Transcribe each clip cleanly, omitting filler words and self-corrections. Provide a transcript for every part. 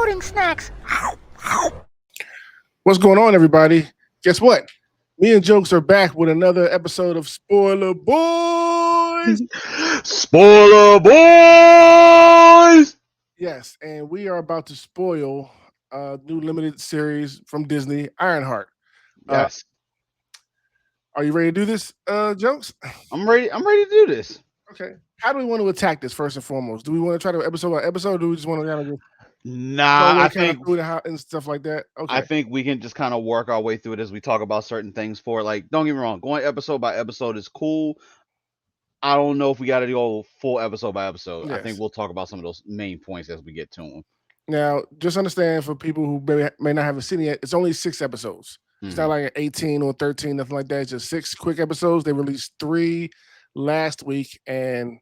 holding snacks. What's going on, everybody? Guess what? Me and Jokes are back with another episode of Spoiler Boys. Spoiler boys. Yes, and we are about to spoil a new limited series from Disney, Ironheart. Uh, Yes, are you ready to do this, Jokes? I'm ready. I'm ready to do this. Okay. How do we want to attack this first and foremost? Do we want to try to episode by episode, or do we just want to kind of just go Nah, away kind of through and stuff like that? I Okay. think we can just kind of work our way through it as we talk about certain things. For like, don't get me wrong, going episode by episode is cool. I don't know if we got to go full episode by episode. I think Yes. we'll talk about some of those main points as we get to them. Now, just understand for people who may not have seen it yet, it's only 6 episodes. It's not Hmm. like an 18 or 13, nothing like that. It's just 6 quick episodes. They released 3 last week and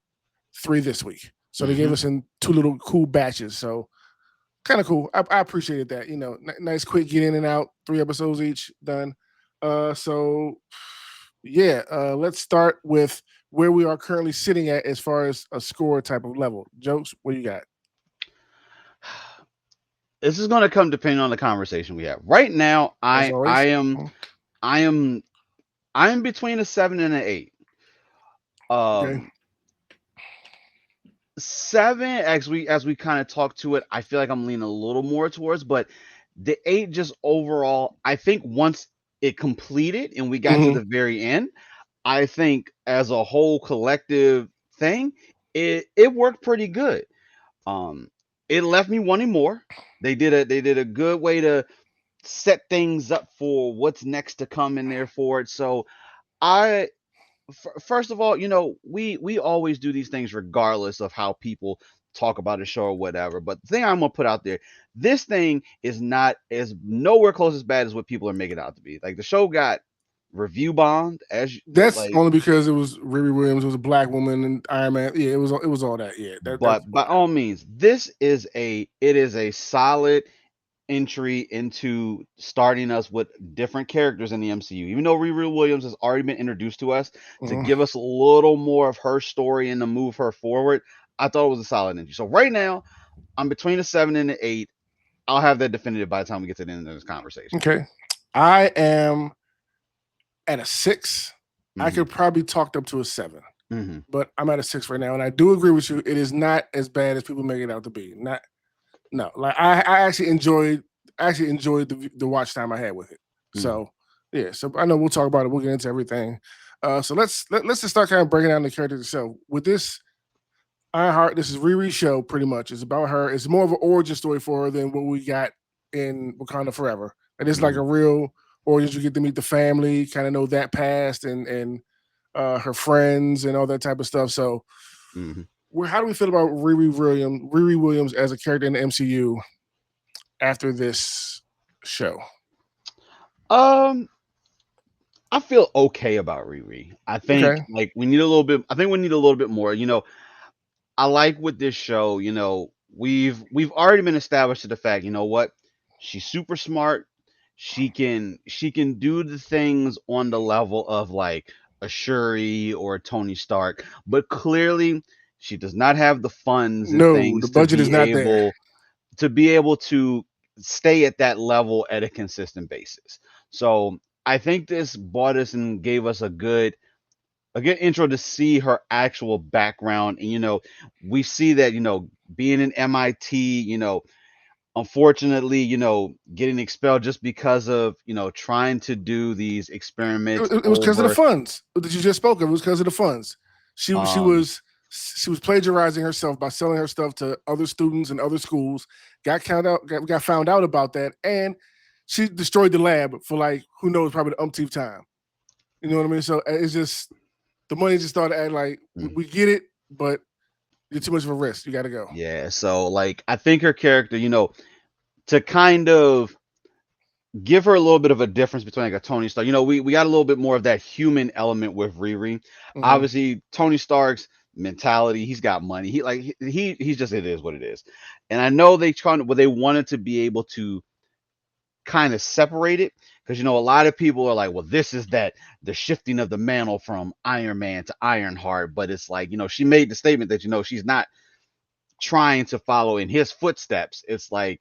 3 this week. So they gave Hmm. us in 2 little cool batches. So kind of cool. I appreciated that. Nice, quick get in and out. 3 episodes each done. So yeah, let's start with where we are currently sitting at as far as a score type of level. Jokes, what you got? This is going to come depending on the conversation we have. Right now, As I I always. am I am I am between a 7 and an 8. Okay. Um, 7, as we kind of talk to it, I feel like I'm leaning a little more towards, but the 8 just overall, I think once it completed and we got to Hmm. the very end, I think as a whole collective thing, it worked pretty good. Um, it left me wanting more. They did a good way to set things up for what's next to come in there for it. So I first of all, we always do these things regardless of how people talk about a show or whatever. But the thing I'm gonna put out there, this thing is not as nowhere close as bad as what people are making it out to be. Like the show got review bombed That's like, only because it was Riri Williams, it was a black woman, and Iron Man. Yeah, it was all that. Yeah, that's but by all means, it is a solid entry into starting us with different characters in the MCU. Even though Riri Williams has already been introduced to us to Mhm. give us a little more of her story and to move her forward, I thought it was a solid entry. So right now, I'm between a 7 and an 8. I'll have that definitive by the time we get to the end of this conversation. Okay, I am at a 6. I Hmm. could probably talked up to a 7, Hmm. but I'm at a 6 right now, and I do agree with you. It is not as bad as people make it out to be. Not no, like I actually enjoyed the watch time I had with it. Hmm. So yeah, so I know we'll talk about it. We'll get into everything. So let's just start kind of breaking down the characters. So with this Ironheart, this is Riri's show pretty much. It's about her. It's more of an origin story for her than what we got in Wakanda Forever. It is like Hmm. a real origin. You get to meet the family, kind of know that past and her friends and all that type of stuff. So Hmm. how do we feel about Riri Williams as a character in the MCU after this show? Um, I feel okay about Riri. I think Okay. like we need a little bit. I think we need a little bit more. I like with this show, we've already been established to the fact, you know what? She's super smart. She can do the things on the level of like a Shuri or a Tony Stark, but clearly she does not have the funds and No, the things to budget is be not there. able to stay at that level at a consistent basis. So I think this brought us and gave us a good intro to see her actual background. And we see that being in MIT, unfortunately, getting expelled just because of trying to do these It, experiments it- it was because of the over. funds that you just spoke of. It was because of the funds. She um was she was plagiarizing herself by selling her stuff to other students and other schools. Got found out about that, and she destroyed the lab for like who knows, probably the umpteenth time. You know what I mean? So it's just the money just started acting like mm, we get it, but you're too much of a risk. You got to go. yeah, so like I think her character, to kind of give her a little bit of a difference between like a Tony Stark. We got a little bit more of that human element with Riri. Hmm. Obviously, Tony Stark's mentality, he's got money. He's just, it is what it is. And I know they wanted to be able to kind of separate it, because a lot of people are like, well, this is that the shifting of the mantle from Iron Man to Ironheart. But it's like, she made the statement that she's not trying to follow in his footsteps. It's like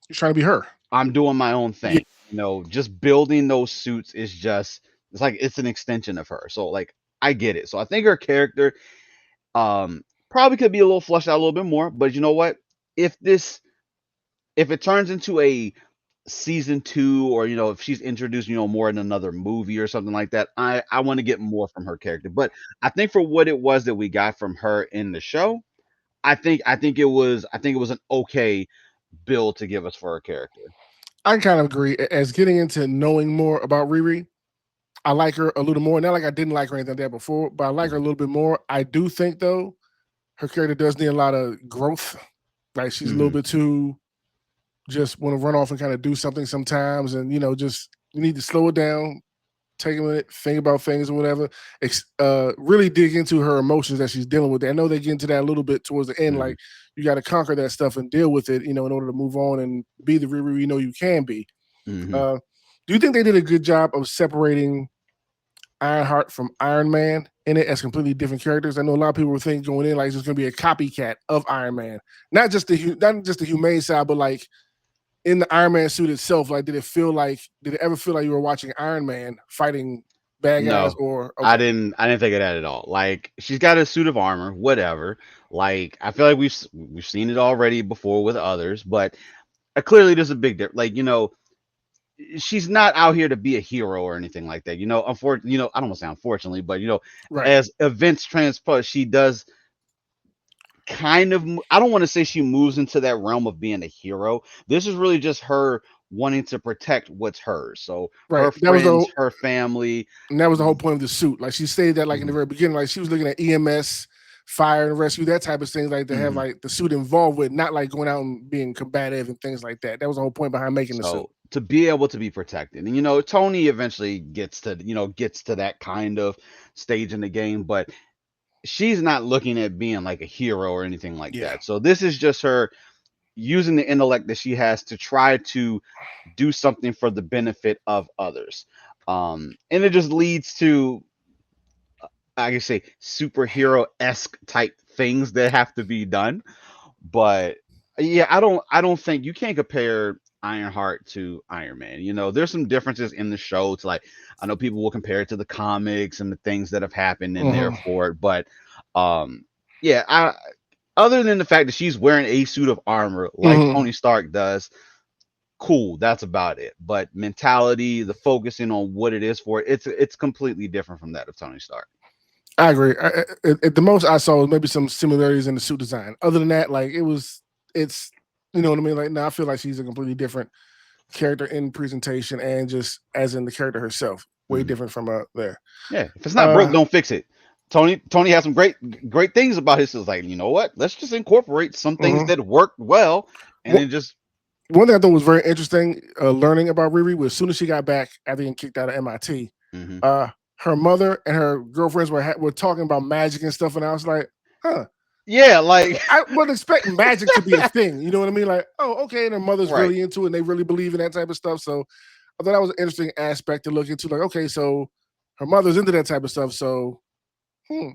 She's trying to be her. I'm doing my own Yeah, thing. Just building those suits is just it's like it's an extension of her. So like I get it. So I think her character probably could be a little flushed out a little bit more, but you know what? If this if it turns into a season 2, or if she's introduced more in another movie or something like that, I want to get more from her character. But I think for what it was that we got from her in the show, I think it was an okay build to give us for her character. I kind of agree. As getting into knowing more about Riri, I like her a little more. Not like I didn't like her anything like that before, but I like her a Mhm. little bit more. I do think though her character does need a lot of growth. Like she's a little Mhm. bit too just want to run off and kind of do something sometimes, and just you need to slow it down, take a minute, think about things or whatever. Really dig into her emotions that she's dealing with. I know they get into that a little bit towards the end. Mhm. Like you got to conquer that stuff and deal with it, in order to move on and be the Riri you know you can be. Mhm. Uh, do you think they did a good job of separating Ironheart from Iron Man in it as completely different characters? I know a lot of people were thinking going in like it's just going to be a copycat of Iron Man, not just the humane side, but like in the Iron Man suit itself. Like, did it ever feel like you were watching Iron Man fighting bad guys? No, Or I okay, didn't. I didn't think of that at all. Like she's got a suit of armor, whatever. Like I feel like we've seen it already before with others, but clearly there's a big difference. Like she's not out here to be a hero or anything like that. Unfortunately, I don't want to say unfortunately, but right, as events transpose, she does kind of. I don't want to say she moves into that realm of being a hero. This is really just her wanting to protect what's hers. So right. her friends, her family. That was the whole point of the suit. Like she stated that like in the Mhm. very beginning, like she was looking at EMS, fire and rescue, that type of things like to have Mhm. like the suit involved with, not like going out and being combative and things like that. That was the whole point behind making the suit. So to be able to be protected, and Tony eventually gets to that kind of stage in the game, but she's not looking at being like a hero or anything like Yeah. that. So this is just her using the intellect that she has to try to do something for the benefit of others. And it just leads to, I can say, superhero esque type things that have to be done. But yeah, I don't think you can't compare Ironheart to Iron Man. There's some differences in the show. It's like I know people will compare it to the comics and the things that have happened in there Hmm. for it, but um, yeah, other than the fact that she's wearing a suit of armor like Hmm. Tony Stark does, cool. That's about it. But mentality, the focusing on what it is for, it's completely different from that of Tony Stark. I agree. At the most I saw was maybe some similarities in the suit design. Other than that, like it's you know what I mean. Like now, I feel like she's a completely different character in presentation and just as in the character herself, way Mhm. different from there. Yeah, if it's not broke, Uh, don't fix it. Tony has some great things about his. It's like, you know what? Let's just incorporate some things mhm. that worked well, and One then just. one thing I thought was very interesting, learning about Riri was as soon as she got back after getting kicked out of MIT, Hmm. uh, her mother and her girlfriends were talking about magic and stuff, and I was like, huh. Yeah, like. I wouldn't expect magic to be a thing. You know what I mean? Like, oh, okay, and her mother's Right. really into it, and they really believe in that type of stuff. So I thought that was an interesting aspect to look into. Like, okay, so her mother's into that type of stuff. So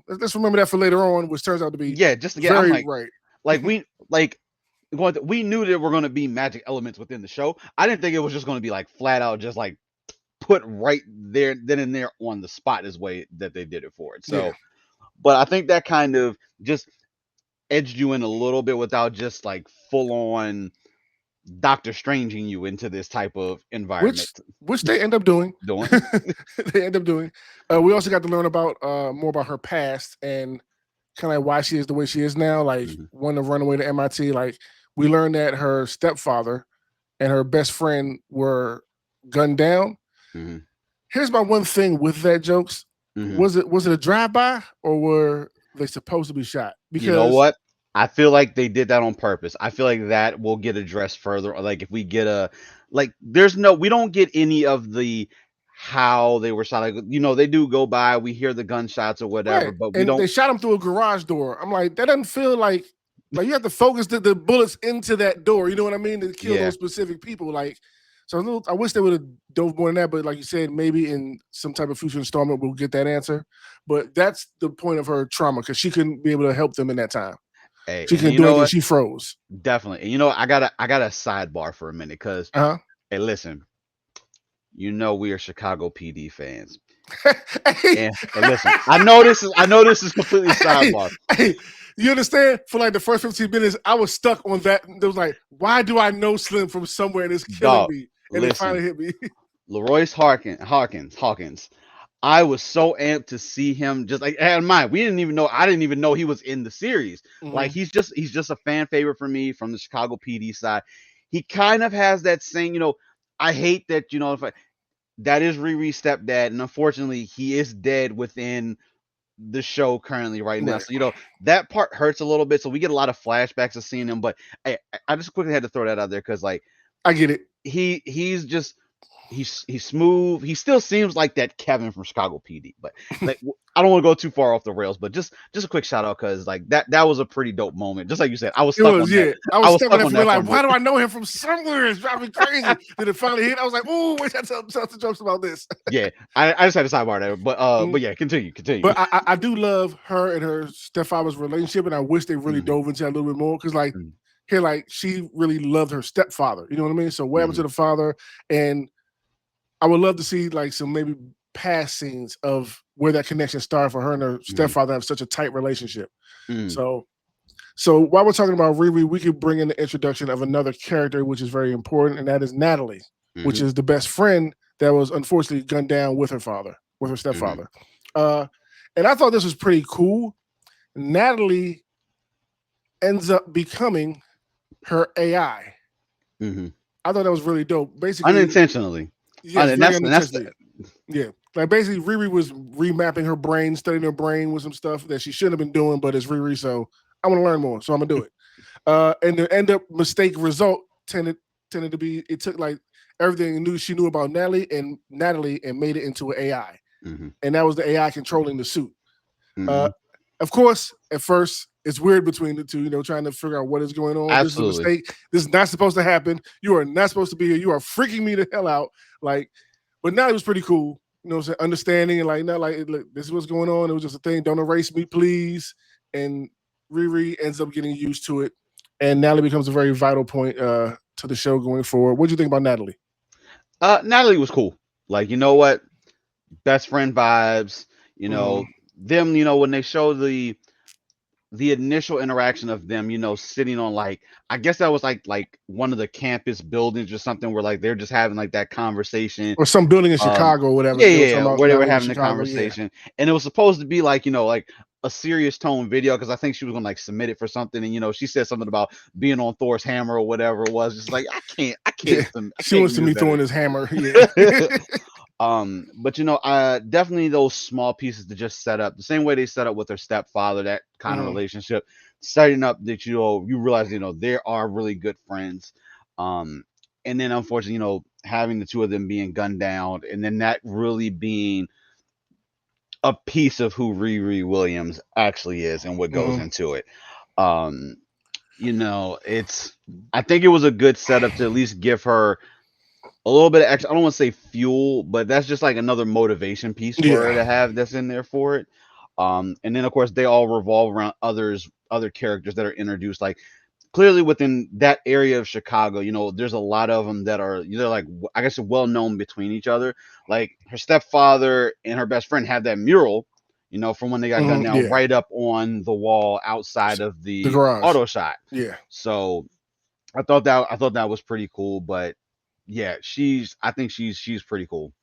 let's remember that for later on, which turns out to be Yeah, just again, I'm very like, right. like we knew there were going to be magic elements within the show. I didn't think it was just going to be like flat out, just like put right there, then and there on the spot, is way that they did it for it. Yeah. So, but I think that kind of just edged you in a little bit without just like full on Doctor Stranging you into this type of environment. Which they end up doing. Doing. They end up doing. We also got to learn about more about her past and kind of like why she is the way she is now. Like Hmm. wanting to run away to MIT. Like we learned that her stepfather and her best friend were gunned down. Hmm. Here's my one thing with that jokes. Hmm. Was it a drive by or were they supposed to be shot? You know Because what? I feel like they did that on purpose. I feel like that will get addressed further. Like if we get we don't get any of the how they were shot. Like, they do go by. We hear the gunshots or whatever, right, but we and they don't. shot him through a garage door. I'm like, that doesn't feel like you have to focus the bullets into that door. You know what I mean to kill Yeah. those specific people. Like, so I wish they would have dove more than that. But like you said, maybe in some type of future installment we'll get that answer. But that's the point of her trauma because she couldn't be able to help them in that time. Hey, She and couldn't you do know anything. what? She froze. Definitely. And you know, I got a sidebar for a minute because Uh hey, listen, you know we are Chicago PD fans. huh. Hey, And listen, I know this is completely hey, sidebar. hey, you understand? For like the first 15 minutes, I was stuck on that. It was like, why do I know Slim from somewhere and it's killing Dog, me? And it finally listen, hit me. Leroy's Hawkins. I was so amped to see him. Just like, and mind, I didn't even know he was in the series. Like Hmm. he's just a fan favorite for me from the Chicago PD side. He kind of has that same, I hate that, if that is Riri's stepdad, and unfortunately he is dead within the show currently right now. Right. So that part hurts a little bit. So we get a lot of flashbacks of seeing him. But I just quickly had to throw that out there because like I get it. he's just he's smooth. He still seems like that Kevin from Chicago PD. But like I don't want to go too far off the rails. But just a quick shout out because like that was a pretty dope moment. Just like you said, I was It stuck was, on that. yeah. I I was was stuck on stuck that on for me. that for Like, a why minute. do I know him from somewhere? It's driving me crazy. Then it finally hit. I was like, oh, wait, tell some jokes about this. Yeah, I just had a sidebar there. But Mhm. yeah, continue. But I do love her and her stepfather's relationship, and I wish they really Mhm, dove into that a little bit more because, like, mhm, here, like, she really loved her stepfather. You know what I mean? So, what happened to mhm, the father? And I would love to see, like, some maybe past scenes of where that connection started for her and her mhm, stepfather have such a tight relationship. mhm, So, so while we're talking about Riri, we could bring in the introduction of another character, which is very important, and that is Natalie, which mhm, is the best friend that was unfortunately gunned down with her father, with her mhm, stepfather. Uh, and I thought this was pretty cool. Natalie ends up becoming her AI. mhm. I thought that was really dope. Basically, Unintentionally. yes, And very that's unintentionally. Yeah. Like basically Riri was remapping her brain, studying her brain with some stuff that she shouldn't have been doing, but it's Riri, so I want to learn more. So I'm gonna do it. And the end up mistake result tended to be it took like everything knew she knew about Natalie and made it into an AI. Mhm, And that was the AI controlling the suit. Uh, mhm. of course, at first it's weird between the two, trying to figure out what is going on. This is a Absolutely. mistake. This is not supposed to happen. You are not supposed to be here. You are freaking me the hell out. Like, but now it was pretty cool. Understanding and like, not like, look, this is what's going on. It was just a thing. Don't erase me, please. And Riri ends up getting used to it, and Natalie becomes a very vital point to the show going forward. What do you think about Natalie? Natalie was cool. Like, you know what? Best friend vibes, Mm-hmm. them, when they show the initial interaction of them, sitting on like I guess that was like one of the campus buildings or something where like they're just having like that conversation. Or some building in Um, Chicago or whatever. yeah, They were yeah, talking yeah, about where they were Natalie in having the Chicago. Yeah. conversation, and it was supposed to be like like a serious tone video because I think she was gonna like submit it for something, and she said something about being on Thor's hammer or whatever it was. Just like Yeah. I She can't wants to use meet that. throwing his hammer. Yeah. But definitely those small pieces to just set up the same way they set up with their stepfather, that kind of Mhm. relationship, setting up that you realize they are really good friends. Um, and then unfortunately, having the two of them being gunned down, and then that really being a piece of who Riri Williams actually is and what goes Mhm. into it. Um, it's I think it was a good setup to at least give her a little bit of extra. I don't want to say fuel, but that's just like another motivation piece for her Yeah. to have that's in there for it. And then of course they all revolve around other characters that are introduced. Like clearly within that area of Chicago, there's a lot of them that are they're like I guess well known between each other. Like her stepfather and her best friend have that mural, from when they got gunned Mhm. down Yeah. right up on the wall outside of The the garage. auto shop. Yeah. So I thought that was pretty cool, but yeah, I think she's pretty cool.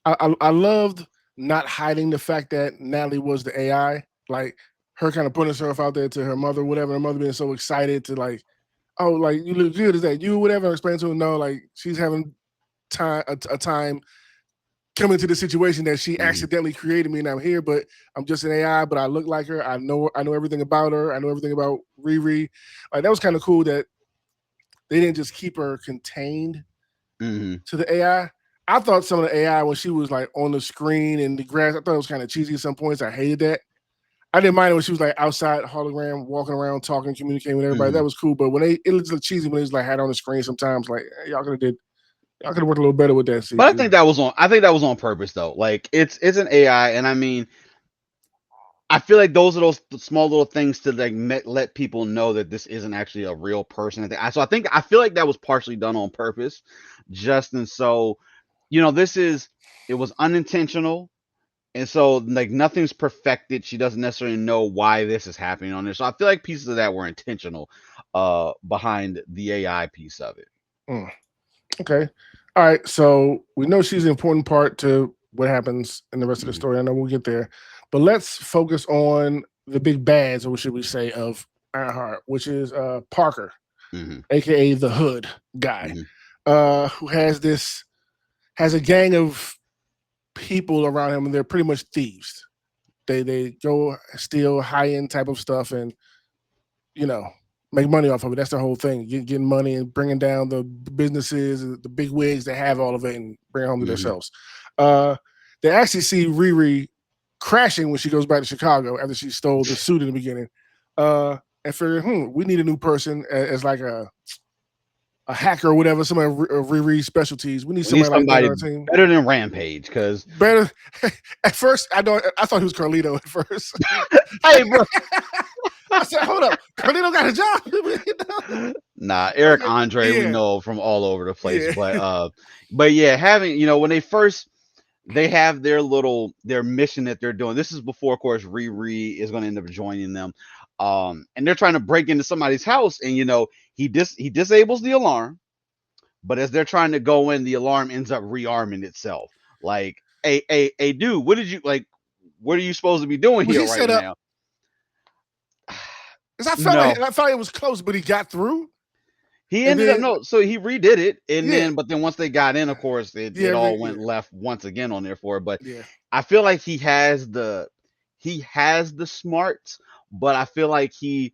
I loved not hiding the fact that Natalie was the AI. Like her kind of putting herself out there to her mother, whatever. Her mother being so excited to like, oh, like you look good. Is that you? Whatever. Explain to her, no, like she's having a time coming to the situation that she Hmm. accidentally created me and I'm here, but I'm just an AI, but I look like her. I know everything about her. I know everything about Riri. Like that was kind of cool that they didn't just keep her contained Hmm. to the AI. I thought some of the AI when she was like on the screen and the grass, I thought it was kind of cheesy at some points. I hated that. I didn't mind it when she was like outside hologram, walking around, talking, communicating with everybody. That Hmm. was cool. But when it looks like cheesy when it's like had on the screen sometimes, like y'all could have worked a little better with that But CG. I think that was on purpose though. Like it's an AI, and I mean I feel like those are those small little things to like let people know that this isn't actually a real person. So I feel like that was partially done on purpose, just and so this is it was unintentional, and so like nothing's perfected. She doesn't necessarily know why this is happening on there. So I feel like pieces of that were intentional, behind the AI piece of it. Mm, okay. All right. So we know she's an important part to what happens in the rest of the Hmm. story. I know we'll get there, but let's focus on the big bads, or should we say, of Ironheart, which is Parker, Hmm. aka the Hood guy, Hmm. who has a gang of people around him, and they're pretty much thieves. They go steal high end type of stuff, and you know, make money off of it. That's the whole thing. Getting money and bringing down the businesses, the big wigs that have all of it, and bring it home to Hmm. themselves. Uh, they actually see Riri crashing when she goes back to Chicago after she stole the suit in the beginning, and figure, we need a new person as like a hacker or whatever. Somebody Riri specialties. We need We need somebody like that on somebody our team. better than Rampage, because Better. At first, I thought he was Carlito at first. hey, bro. I said, hold up, Carlito got a job. Nah, I was Eric like, Andre, we yeah, know from all over the place, yeah. but yeah, having when they have their mission that they're doing. This is before, of course, Riri is going to end up joining them, and they're trying to break into somebody's house, and he disables the alarm, but as they're trying to go in, the alarm ends up rearming itself. Like, hey, dude, what did you like? What are you supposed to be doing Was here he right set up? now? Because No, I thought it was close, but he got through, he and ended up then no, so he redid it, and yeah, then but then once they got in, of course, yeah, it all everything, went left once again on there for it. But yeah, I feel like he has the smarts, but I feel like he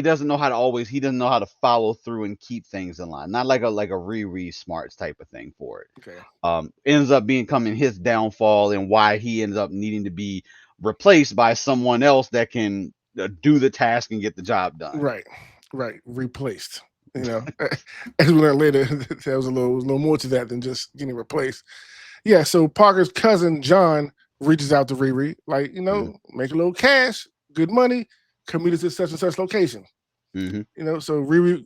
doesn't know how to follow through and keep things in line. Not like a Riri smarts type of thing for it. okay, Ends up becoming his downfall, and why he ends up needing to be replaced by someone else that can do the task and get the job done. right, right, replaced. You know, as we learned later, there was a little more to that than just getting replaced. Yeah, so Parker's cousin John reaches out to Riri, like, Hmm. make a little cash, good money, come meet us at such and such location. Hmm. So Riri,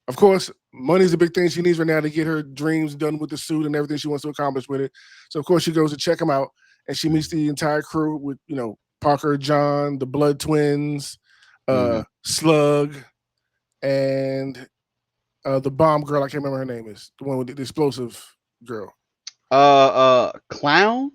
of course, money's a big thing she needs right now to get her dreams done with the suit and everything she wants to accomplish with it. So of course she goes to check him out, and she meets the entire crew with Parker, John, the Blood Twins, Hmm. Slug, and the bomb girl. I can't remember her name is the one with the explosive girl. Clown.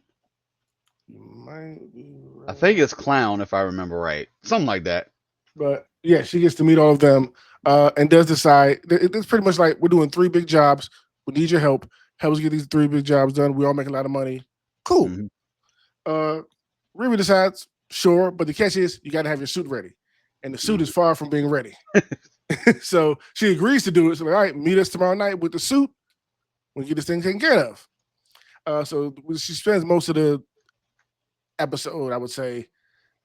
You might be I think right. it's Clown if I remember right, something like that. But yeah, she gets to meet all of them, and does decide it's pretty much like, we're doing three big jobs. We need your help. Help us get these three big jobs done. We all make a lot of money. Cool. Hmm. Uh, Riri decides, sure, but the catch is you got to have your suit ready, and the suit is Hmm. far from being ready. So she agrees to do it. So, all right, meet us tomorrow night with the suit. We get this thing taken care of. So she spends most of the episode, I would say,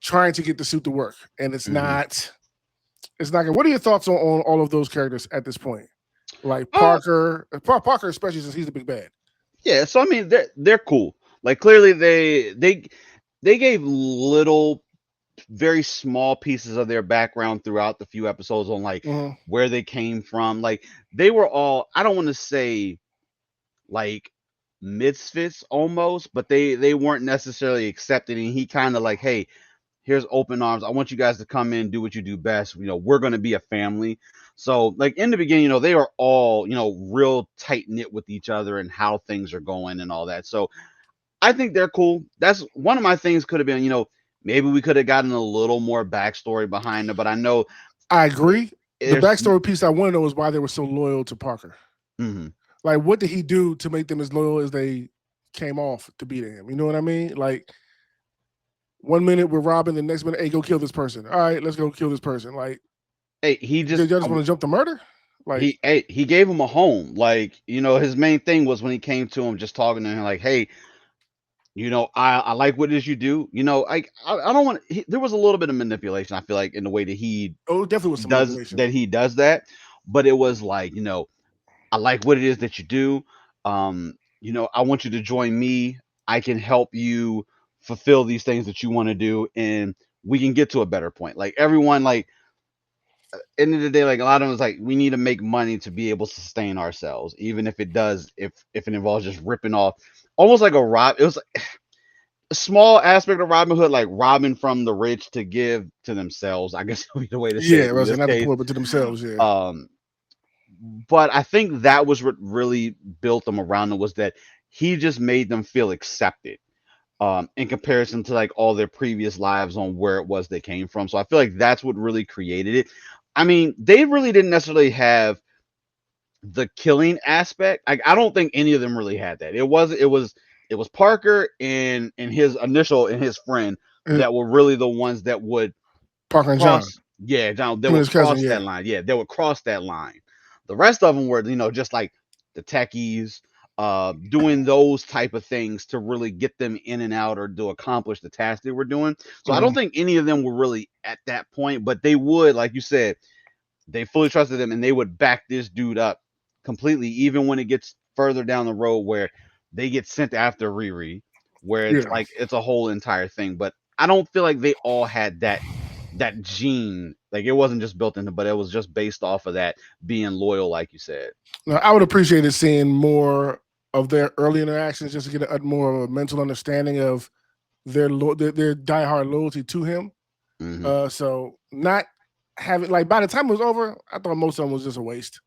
trying to get the suit to work, and it's Hmm. not. It's not good. What are your thoughts on all of those characters at this point? Like Uh, Parker, especially since he's the big bad. yeah. So I mean, they're cool. Like, clearly they gave little, very small pieces of their background throughout the few episodes on like Mm-hmm. where they came from. Like, they were all, I don't want to say like misfits almost, but they weren't necessarily accepted. And he kind of like, hey, here's open arms. I want you guys to come in, do what you do best. We're going to be a family. So, like, in the beginning, they are all, real tight knit with each other and how things are going and all that. So, I think they're cool. That's one of my things. Could have been, maybe we could have gotten a little more backstory behind it, but I know I agree. The there's. backstory piece I want to know is why they were so loyal to Parker. Mhm. Like, what did he do to make them as loyal as they came off to be to him? You know what I mean? Like, one minute we're robbing, the next minute, hey, go kill this person. All right, let's go kill this person. Like, Hey, he just did y'all just want to jump to murder? Like, he gave him a home. Like, his main thing was when he came to him, just talking to him like, hey, I like what it is you do. I don't want. There was a little bit of manipulation. I feel like, in the way that oh, it definitely was some manipulation. he does that, but it was like, I like what it is that you do. I want you to join me. I can help you fulfill these things that you want to do, and we can get to a better point. Like everyone, like end of the day, like a lot of them is like we need to make money to be able to sustain ourselves, even if it does, if it involves just ripping off, almost like a rob. It was like a small aspect of Robin Hood, like robbing from the rich to give to themselves. I guess would be the way to say Yeah, it I in was this saying not the case. poor, but to themselves. Yeah. Um, but I think that was what really built them around him, was that he just made them feel accepted. In comparison to like all their previous lives on where it was they came from. So I feel like that's what really created it. I mean, they really didn't necessarily have the killing aspect. I don't think any of them really had that. It was Parker and his initial and his friend Uh, that were really the ones that would Parker and John, cross. Yeah, John, they him and would his cousin. cross Yeah. that line. Yeah, they would cross that line. The rest of them were, just like the techies, doing those type of things to really get them in and out or to accomplish the task they were doing. So I don't Mhm. think any of them were really at that point, but they would, like you said, they fully trusted him and they would back this dude up completely, even when it gets further down the road where they get sent after Riri, where it's Yeah. like it's a whole entire thing. But I don't feel like they all had that gene. Like it wasn't just built into, but it was just based off of that being loyal, like you said. Now, I would appreciate it seeing more of their early interactions just to get a more of a mental understanding of their diehard loyalty to him. Hmm. So not having like by the time it was over, I thought most of them was just a waste.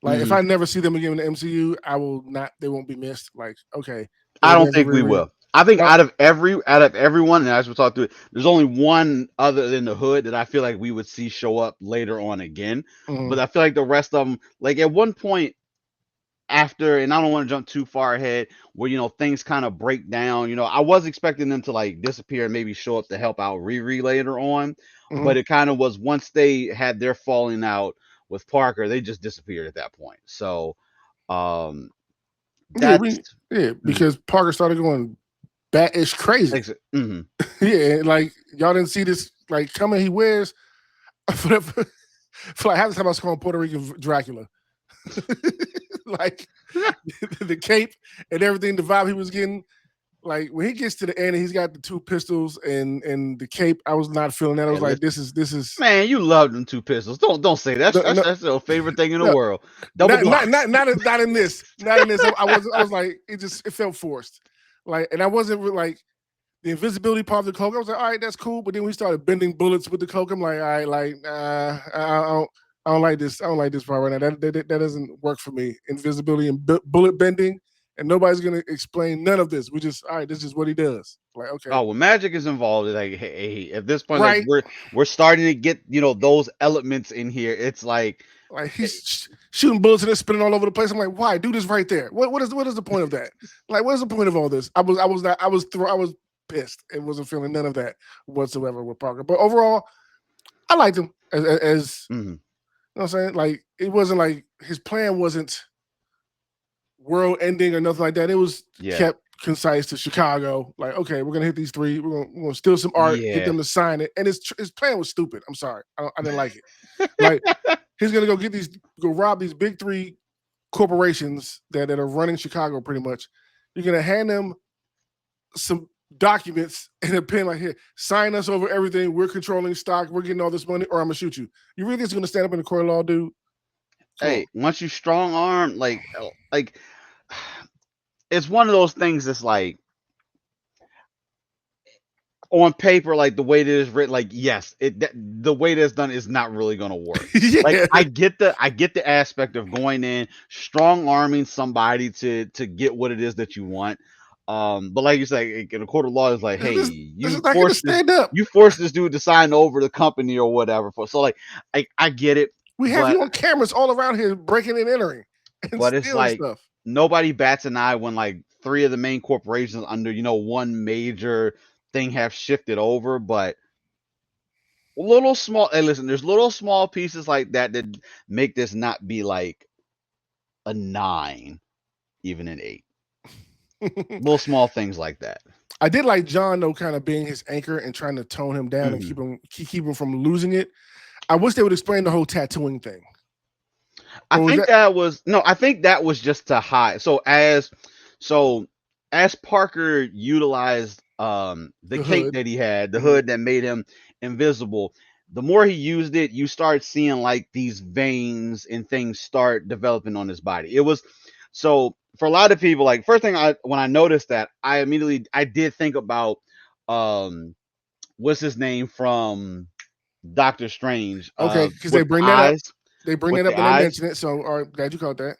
Like if Hmm. I never see them again in the MCU, I will not. They won't be missed. Like okay, they I were don't there for think we Riri. will. I think No, out of everyone, and as we talk through it, there's only one other than the Hood that I feel like we would see show up later on again. But mhm, I feel like the rest of them, like at one point after, and I don't want to jump too far ahead, where things kind of break down. I was expecting them to like disappear and maybe show up to help out Riri later on, mhm. but it kind of was once they had their falling out with Parker, they just disappeared at that point. So um Yeah, that's mhm, because Parker started going bat-ish crazy. mhm. Yeah, like y'all didn't see this like coming. He wears for like half the time I was calling Puerto Rican Dracula. Like the cape and everything, the vibe he was getting. Like when he gets to the end and he's got the two pistols and the cape, I was not feeling that. I Hey, was like, listen, this is man, you love them two pistols. Don't say that. no, That's no, that's your favorite thing in the no, world. Double Glocks. not in this, not in this. I was like, it felt forced. Like, and I wasn't like the invisibility part of the cloak. I was like, all right, that's cool. But then we started bending bullets with the cloak. I'm like, all right, like, I don't like this. I don't like this part right now. That doesn't work for me. Invisibility and bullet bending, and nobody's gonna explain none of this. We just, all right, this is what he does. Like, okay, Oh, when magic is involved, it's like, hey, at this point, like right. we're starting to get those elements in here. It's like, Like eh, he's shooting bullets and they're spinning all over the place. I'm like, why? Do this right there. What is the point of that? Like, what is the point of all this? I was pissed. It wasn't feeling none of that whatsoever with Parker. But overall, I liked him as mhm, you know what I'm saying? Like it wasn't like his plan wasn't world ending or nothing like that. It was yeah, kept concise to Chicago. Like, okay, we're gonna hit these three. We're gonna steal some art, get yeah, them to sign it. And his plan was stupid. I'm sorry, I didn't like it. Like he's gonna go rob these big three corporations that are running Chicago pretty much. You're gonna hand them some documents and a pen like here, sign us over everything. We're controlling stock. We're getting all this money, or I'm gonna shoot you. You really just gonna stand up in the court of law, dude? Come on. hey, once you strong arm, like it's one of those things that's like on paper, like the way that it's written, like yes, the way that's done is not really gonna work. Like Yeah. I get the aspect of going in, strong arming somebody to get what it is that you want. But like you say, in a court of law is like, hey, This is not gonna stand up. you force this dude to sign over the company or whatever. For so like, I get it, We have but you on cameras all around here breaking and entering and it's stealing like stuff. nobody bats an eye when like three of the main corporations under one major thing have shifted over, but little small hey listen, there's little small pieces like that make this not be like a 9, even an 8. Little small things like that. I did like John though, kind of being his anchor and trying to tone him down and Hmm. keep him from losing it. I wish they would explain the whole tattooing thing. I Or was think that that was no, I think that was just to hide. So as Parker utilized the The cape hood. that he had, the Hmm. hood that made him invisible. The more he used it, you start seeing like these veins and things start developing on his body. It was so for a lot of people, like first thing I when I noticed that, I did think about um what's his name from Doctor Strange, Okay, because with the eyes, they bring with that the up when they eyes. mention it. So, all right, glad you caught that.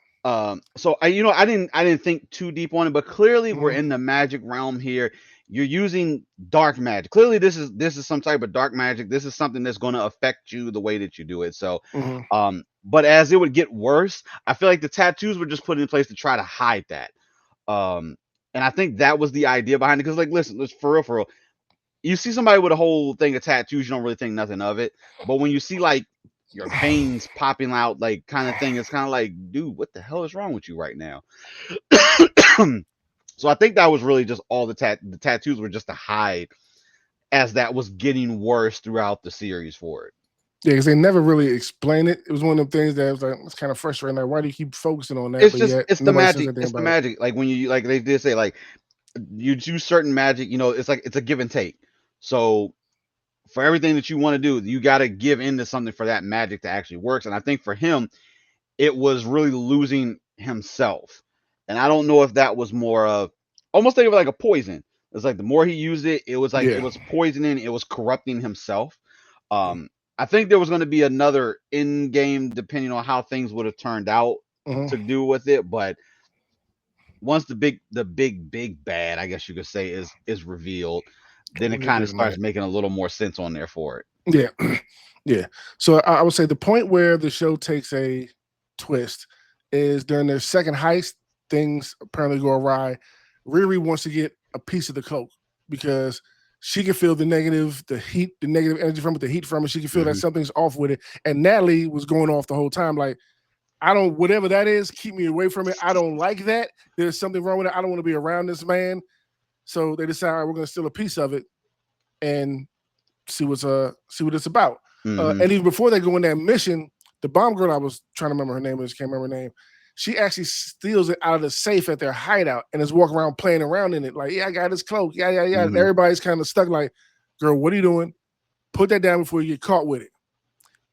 So I didn't think too deep on it, but clearly we're Hmm. in the magic realm here. You're using dark magic. Clearly this is some type of dark magic. This is something that's going to affect you the way that you do it. So, Hmm. but as it would get worse, I feel like the tattoos were just put in place to try to hide that. Um, and I think that was the idea behind it. Because like, listen, let's for real. You see somebody with a whole thing of tattoos, you don't really think nothing of it. But when you see like your veins popping out, like kind of thing, it's kind of like, dude, what the hell is wrong with you right now? So I think that was really just all the tattoos were just to hide as that was getting worse throughout the series for it. Yeah, because they never really explain it. It was one of them things that was like it's kind of frustrating. Like, why do you keep focusing on that? It's But just yet it's the nobody says magic. anything It's the about it. magic. Like when you like they did say like you do certain magic, it's like it's a give and take. So for everything that you want to do, you got to give into something for that magic to actually works. And I think for him, it was really losing himself. And I don't know if that was more of almost think of it like a poison. It's like the more he used it, it was like it Yeah. was poisoning, it was corrupting himself. I think there was going to be another in game, depending on how things would have turned out Hmm. to do with it. But once the big bad, I guess you could say, is revealed, then We'll it get kind of kryptonite. starts making a little more sense on there for it. Yeah. Yeah. So I would say the point where the show takes a twist is during their second heist, things apparently go awry. Riri wants to get a piece of the cloak because she can feel the heat, the negative energy from it, the heat from it. She can feel that Hmm. something's off with it. And Natalie was going off the whole time, like, I don't, whatever that is, keep me away from it. I don't like that. There's something wrong with it. I don't want to be around this man. So they decide, all right, we're going to steal a piece of it and see what it's about. Hmm. And even before they go in that mission, the bomb girl I was trying to remember her name, I just can't remember her name. She actually steals it out of the safe at their hideout and is walking around playing around in it. Like, yeah, I got this cloak. Yeah, yeah, yeah. And Hmm. everybody's kind of stuck. Like, girl, what are you doing? Put that down before you get caught with it.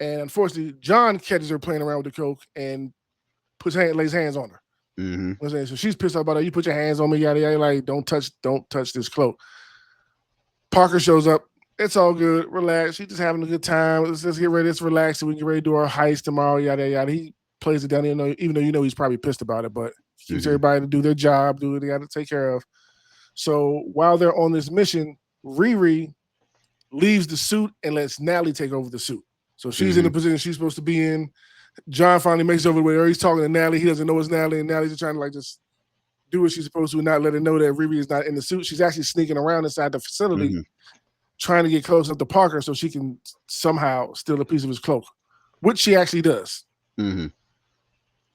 And unfortunately, John catches her playing around with the coke and lays hands on her. Hmm. You know what I'm saying? So she's pissed off about it. You put your hands on me, yada yada. Like, don't touch this cloak. Parker shows up. It's all good. Relax. She's just having a good time. Let's just get ready. Let's relax so we can get ready to do our heist tomorrow. Yada yada. He plays it down, even though he's probably pissed about it, but he keeps Hmm. everybody to do their job, do what they got to take care of. So while they're on this mission, Riri leaves the suit and lets Natalie take over the suit. So she's in the Hmm. position she's supposed to be in. John finally makes it over with her. He's talking to Natalie. He doesn't know it's Natalie, and Natalie's just trying to like just do what she's supposed to and not let her know that Riri is not in the suit. She's actually sneaking around inside the facility Hmm. trying to get close up to Parker so she can somehow steal a piece of his cloak, which she actually does. Hmm.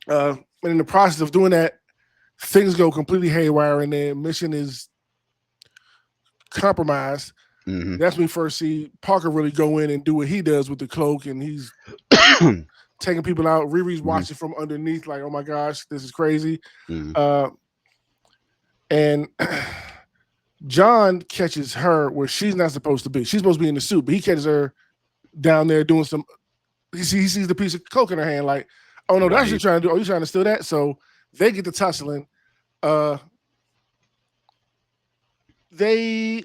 And in the process of doing that, things go completely haywire and the mission is compromised. Hmm. That's when we first see Parker really go in and do what he does with the cloak, and he's taking people out. Riri's Hmm. watching from underneath, like, "Oh my gosh, this is crazy." Hmm. Uh, and John catches her where she's not supposed to be. She's supposed to be in the suit, but he catches her down there doing some. He sees the piece of coke in her hand, like, "Oh no, that's what you're Right. trying to do. Oh, you trying to steal that?" So they get to tussling. Uh, they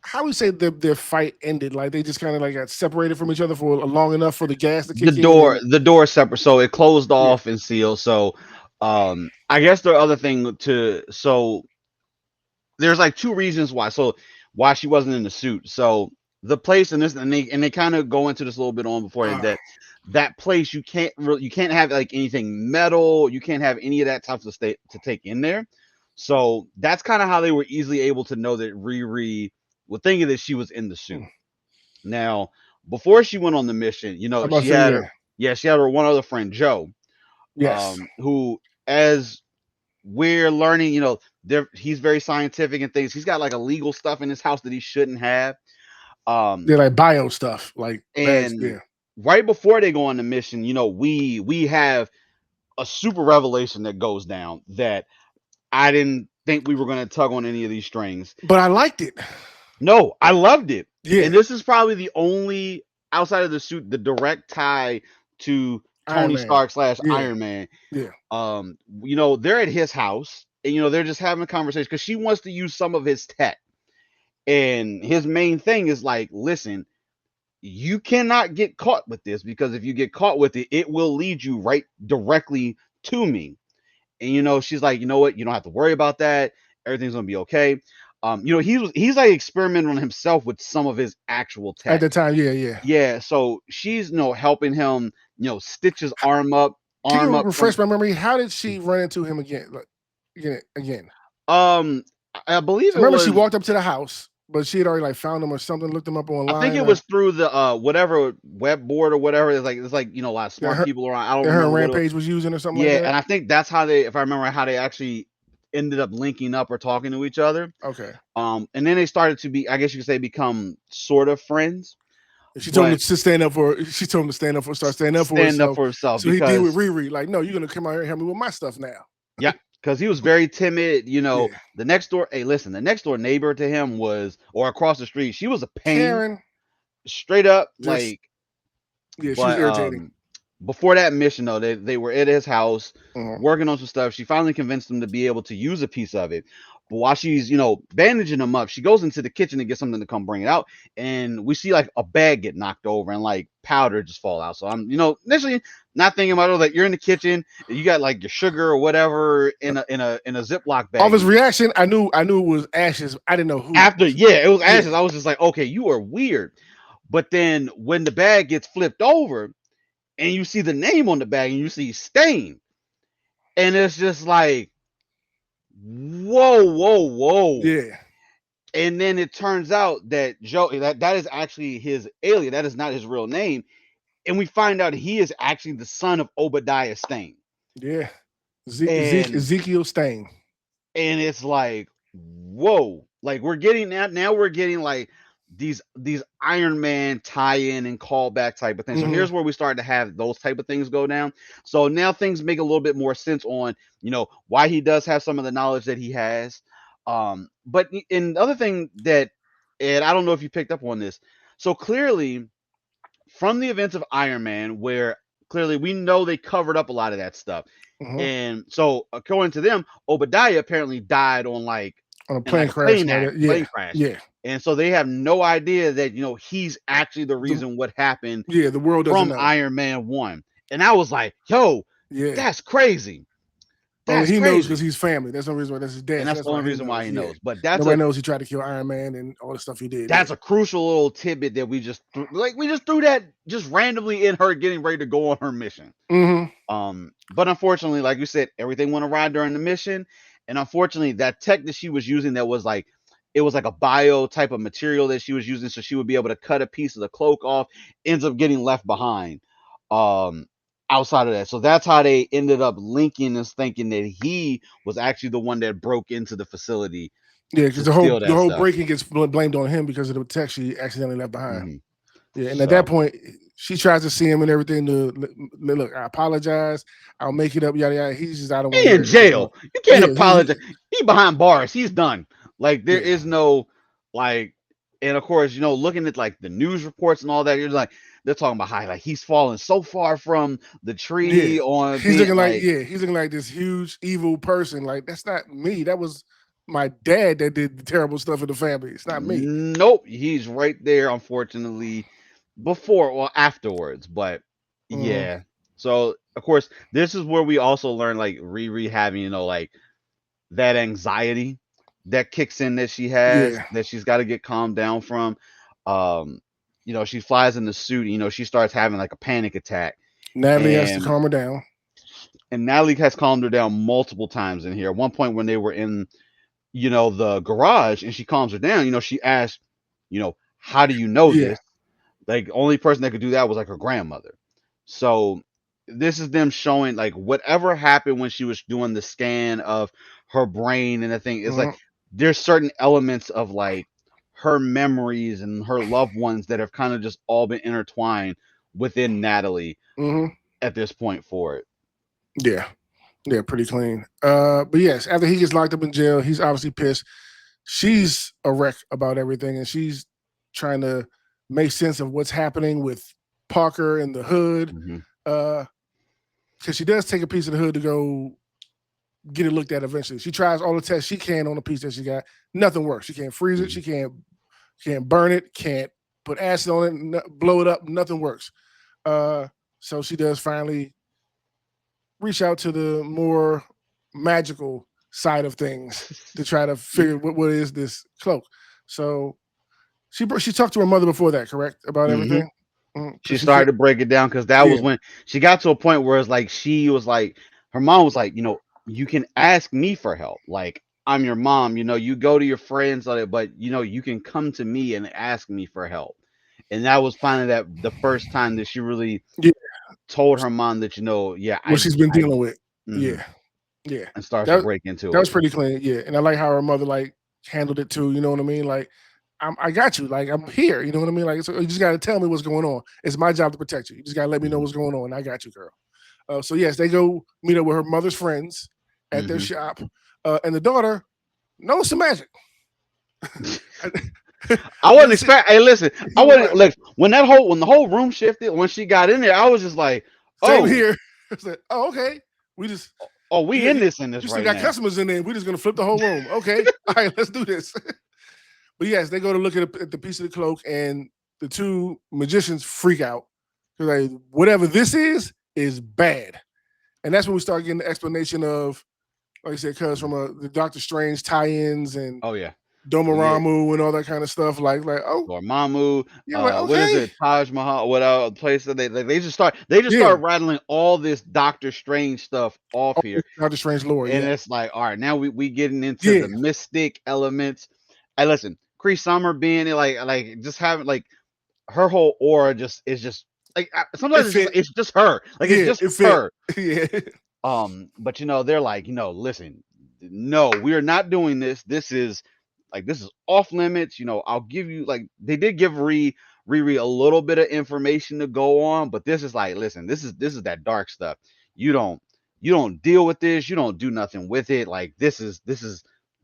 how we say their fight ended? Like they just kind of like got separated from each other for long enough for the gas to the kick in, door and the door is separate, so it closed yeah, off and sealed. So I guess the other thing to so there's like two reasons why. So why she wasn't in the suit. So the place and this and they kind of go into this a little bit on before uh, that place you can't have like anything metal, you can't have any of that type of state to take in there. So that's kind of how they were easily able to know that Riri was thinking that she was in the suit. Now, before she went on the mission, I'm about to she say had her yeah, yeah, she had her one other friend, Joe, yes, who as we're learning, he's very scientific and things. He's got like illegal stuff in his house that he shouldn't have. Um, they're like bio stuff, like bags, and yeah, right before they go on the mission, we have a super revelation that goes down that I didn't. think we were going to tug on any of these strings. But I liked it. No, I loved it. Yeah, And this is probably the only outside of the suit, the direct tie to Iron Tony Man. Stark slash Yeah, Iron Man. yeah. They're at his house and they're just having a conversation because she wants to use some of his tech. And his main thing is like, listen, you cannot get caught with this because if you get caught with it, it will lead you right directly to me. And she's like, you know what, you don't have to worry about that. Everything's gonna be okay. He's like experimenting on himself with some of his actual At tech. the time, yeah, yeah. Yeah, so she's helping him, stitch his Can arm you up from refresh my memory? How did she run into him again? Like, again. um I believe I it remember she was walked up to the house, but she had already like found him or something, looked him up I think online, it or was through the whatever web board or whatever. It's like a lot of that smart her people around. I don't that her and remember what it was. Rampage was using or something like Yeah, that. and I think that's how they, if I remember how they actually ended up linking up or talking to each other. Okay. And then they started to be, I guess you could say, become sort of friends, She told him but to stand up for. She told him to start standing up for stand up herself. for himself So he did with because Riri. Like, no, you're gonna come out here and help me with my stuff now. yeah, because he was very timid. Yeah. The next door, hey, listen, the next door neighbor to him was, or across the street, she was a pain, Karen, straight up, just like. yeah, she was But irritating. before that mission though, they were at his house Mhm. working on some stuff. She finally convinced him to be able to use a piece of it. But while she's, bandaging him up, she goes into the kitchen to get something to come bring it out. And we see like a bag get knocked over and like powder just fall out. So I'm, initially not thinking about it, like you're in the kitchen and you got like your sugar or whatever in a Ziploc Off bag. his And reaction, I knew it was ashes. I didn't know who. after, yeah, it was Yeah, ashes. I was just like, okay, you are weird. But then when the bag gets flipped over, and you see the name on the bag and you see Stain. And it's just like, whoa, whoa, whoa. yeah, And then it turns out that that is actually his alien. That is not his real name. And we find out he is actually the son of Obadiah Stane. yeah. And Ezekiel Stain. it's like, whoa, like we're getting that now, we're getting like these Iron Man tie-in and callback type of things. So Hmm. here's where we start to have those type of things go down. So now things make a little bit more sense on why he does have some of the knowledge that he has. But and the other thing that, and I don't know if you picked up on this, so clearly from the events of Iron Man, where clearly we know they covered up a lot of that stuff. Hmm. And so according to them, Obadiah apparently died on like On a in like plane a crash, something like that. Yeah, plane crash. yeah, And so they have no idea that he's actually the the reason what happened yeah. The world doesn't from know. Iron Man 1. And I was like, yo, Yeah, that's crazy. only That's he knows because crazy. he's family. That's no reason why that's his dad. And So that's that's the why only he reason why knows. he Yeah, knows. But that's nobody a knows he tried to kill Iron Man and all the stuff he did. Yeah, that's a crucial little tidbit that we just threw that just randomly in her getting ready to go on her mission. hmm But unfortunately, like you said, everything went awry during the mission, and unfortunately, that tech that she was using, that was like, it was like a bio type of material that she was using, so she would be able to cut a piece of the cloak off, ends up getting left behind. Um, Outside of that, so that's how they ended up linking us, thinking that he was actually the one that broke into the facility yeah. to Because the whole steal the that whole stuff. breaking gets blamed on him because of the text she accidentally left behind. Hmm. Yeah, and at that So point, she tries to see him and everything. To look, I apologize. I'll make it up. Yada yada. He's just, I don't want to he hear in it at this point. jail. You can't Yeah, apologize. He behind bars. He's done. Like there yeah, is no like, and of course, looking at like the news reports and all that, you're like, they're talking about how like he's fallen so far from the yeah. tree on He's being looking like, like, yeah, he's looking like this huge evil person. Like, that's not me. That was my dad that did the terrible stuff in the family. It's not me. nope, he's right there, unfortunately, before or afterwards. But Hmm. yeah. So of course, this is where we also learn like Riri having, like that anxiety that kicks in that she has, Yeah, that she's got to get calmed down from. Um, she flies in the suit, she starts having like a panic attack. Natalie has to And calm her down. Natalie has calmed her down multiple times in here. At one point when they were in, the garage, and she calms her down, she asks, how do you know Yeah. this? Like only person that could do that was like her grandmother. So this is them showing like whatever happened when she was doing the scan of her brain and the thing. It's like Hmm. there's certain elements of like her memories and her loved ones that have kind of just all been intertwined within Natalie Hmm. at this point for it. Yeah. Yeah, pretty clean. But yes, after he gets locked up in jail, he's obviously pissed. She's a wreck about everything, and she's trying to make sense of what's happening with Parker in the hood. Hmm. Because she does take a piece of the hood to go get it looked at eventually. She tries all the tests she can on the piece that she got. Nothing works. She can't freeze it. Hmm. She can't burn it. Can't put acid on it. Blow it up. Nothing works. Uh, so she does finally reach out to the more magical side of things to try to figure what is this cloak. So she talked to her mother before that, correct, about Hmm. everything. She Because she started said, to break it down because that yeah, was when she got to a point where it's like she was like, her mom was like, you can ask me for help. Like, I'm your mom. You go to your friends, but you can come to me and ask me for help. And that was finally that the first time that she really yeah, told her mom that yeah, what she's been dealing with. hmm Yeah, yeah, and starts to that break that into was it. pretty clean. Yeah, and I like how her mother like handled it too. You know what I mean? Like, I got you. Like, I'm here. You know what I mean? Like, so you just got to tell me what's going on. It's my job to protect you. You just got to let me know Hmm. what's going on. I got you, girl. So yes, they go meet up with her mother's friends at their Hmm. shop, and the daughter knows some magic. I You wasn't ever see? expect. Hey, listen, I You wasn't what? like when the whole room shifted when she got in there. I was just like, Same oh, here. It's like, oh, okay. We just oh, we you, in you this you still right got now. customers in there. We're just gonna flip the whole room. Okay, all right, let's do this. But yes, they go to look at the piece of the cloak, and the two magicians freak out. They're like, whatever this is bad. And that's when we start getting the explanation of, like I said, cuz from the Doctor Strange tie-ins and Oh yeah, yeah. Domoramu and all that kind of stuff. Like, oh, Dormammu, yeah, like what is okay, it? Taj Mahal, what place that they just start yeah, rattling all this Doctor Strange stuff off oh, here, Doctor Strange lore, and yeah, it's like, all right, now we getting into yeah, the mystic elements. Hey, listen, Cree Summer being it, like just having like her whole aura just is just like it sometimes fit, it's just her, like it's yeah, just it fit, her. yeah. But they're like, listen, no, we are not doing this. This is off limits. I'll give you like they did give Riri a little bit of information to go on, but this is like, listen, this is that dark stuff. You don't you don't deal with this. You don't do nothing with it. Like this is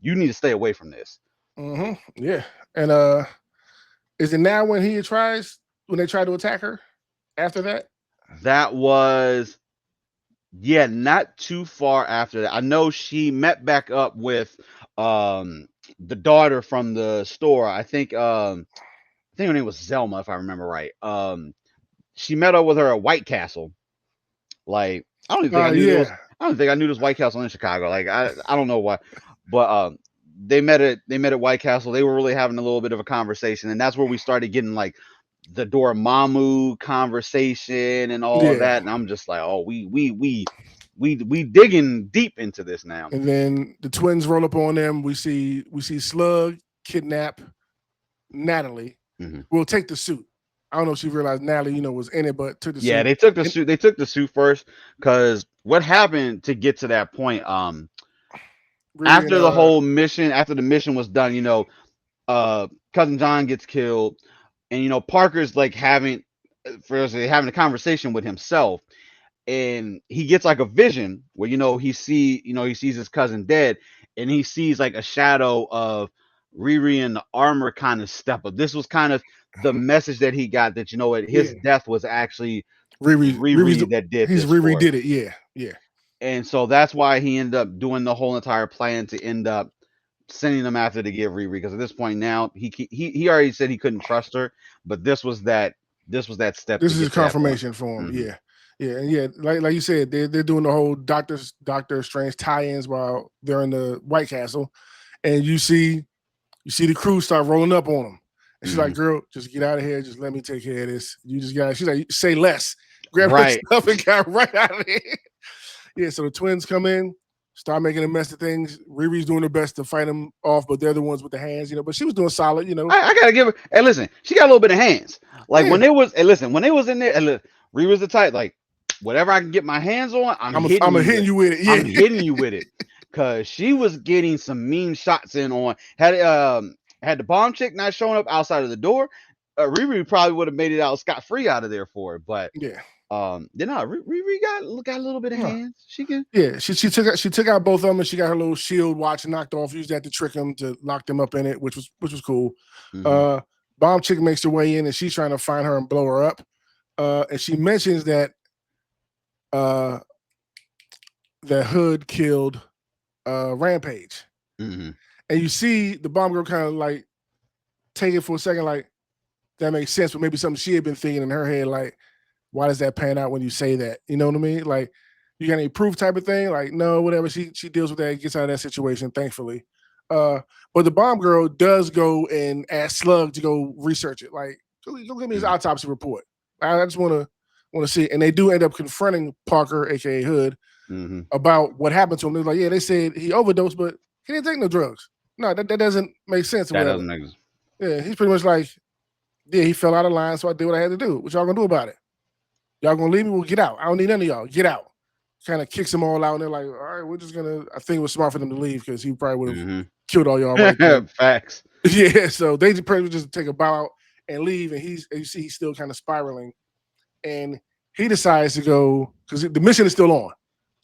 you need to stay away from this. Yeah. And is it now when they try to attack her after that? That was Yeah, not too far after that. I know she met back up with um the daughter from the store. I think her name was Zelma, if I remember right. She met up with her at White Castle. Like I don't even think I knew there was Yeah. I don't think I knew there was White Castle in Chicago. Like I don't know why. But they met at White Castle. They were really having a little bit of a conversation, and that's where we started getting like the Dormammu conversation and all of Yeah. that. And I'm just like, oh, we digging deep into this now. And then the twins roll up on them. We see Slug kidnap Natalie. Hmm. We'll take the suit. I don't know if she realized Natalie, was in it, but took the Yeah, suit. they took the And suit. They took the suit first because what happened to get to that point? Riri and After the mission was done, cousin John gets killed, and Parker's like having a conversation with himself, and he gets like a vision where he sees his cousin dead, and he sees like a shadow of Riri in the armor kind of step up. This was kind of the message that he got that his yeah, death was actually Riri's Riri that did he's this Riri for him. did it. Yeah, yeah. And so that's why he ended up doing the whole entire plan to end up sending them after to get Riri, because at this point now he already said he couldn't trust her, but this was that step This to is get to that point. confirmation for him. Hmm. Yeah, yeah, and yeah. Like you said, they're doing the whole Doctor Strange tie-ins while they're in the White Castle, and you see the crew start rolling up on them. And she's Hmm. like, "Girl, just get out of here. Just let me take care of this. You just got." She's like, "Say less." Grab her Right. stuff and got right out of there. Yeah. So the twins come in, start making a mess of things. Riri's doing her best to fight them off, but they're the ones with the hands, But she was doing solid. I gotta give her. Hey, listen, she got a little bit of hands. Like Yeah. when it was. Hey, listen, when they was in there, and look, Riri was the type like whatever I can get my hands on, I'm I'm a, hitting I'm a you hitting with. you with it. I'm Yeah. hitting you with it, cause she was getting some mean shots in on. Had the bomb chick not showing up outside of the door, Riri probably would have made it out scot free out of there for it. But Yeah. Then no, Riri got a little bit of No. hands. She can. Yeah, she took out both of them, and she got her little shield watch knocked off. Used that to trick him to lock them up in it, which was cool. Hmm. Uh, Bomb chick makes her way in, and she's trying to find her and blow her up. And she mentions that uh, the Hood killed Rampage, Hmm. and you see the Bomb girl kind of like take it for a second, like that makes sense, but maybe something she had been thinking in her head, like why does that pan out when you say that? You know what I mean? Like, you got any proof type of thing? Like, no, whatever. She deals with that, gets out of that situation, thankfully. Uh, but the bomb girl does go and ask Slug to go research it. Like, go give me his Hmm. autopsy report. I just want to see it. And they do end up confronting Parker, aka Hood, Hmm. about what happened to him. They're like, yeah, they said he overdosed, but he didn't take no drugs. No, that doesn't make sense or That whatever. doesn't exist. Yeah, he's pretty much like, yeah, he fell out of line, so I did what I had to do. What y'all gonna do about it? Y'all gonna leave me? Well, get out. I don't need none of y'all. Get out. Kind of kicks them all out, and they're like, all right, we're just gonna. I think it was smart for them to leave because he probably would have Hmm. killed all y'all right then. Facts. Yeah, so they just probably just take a bow out and leave, and you see he's still kind of spiraling, and he decides to go because the mission is still on.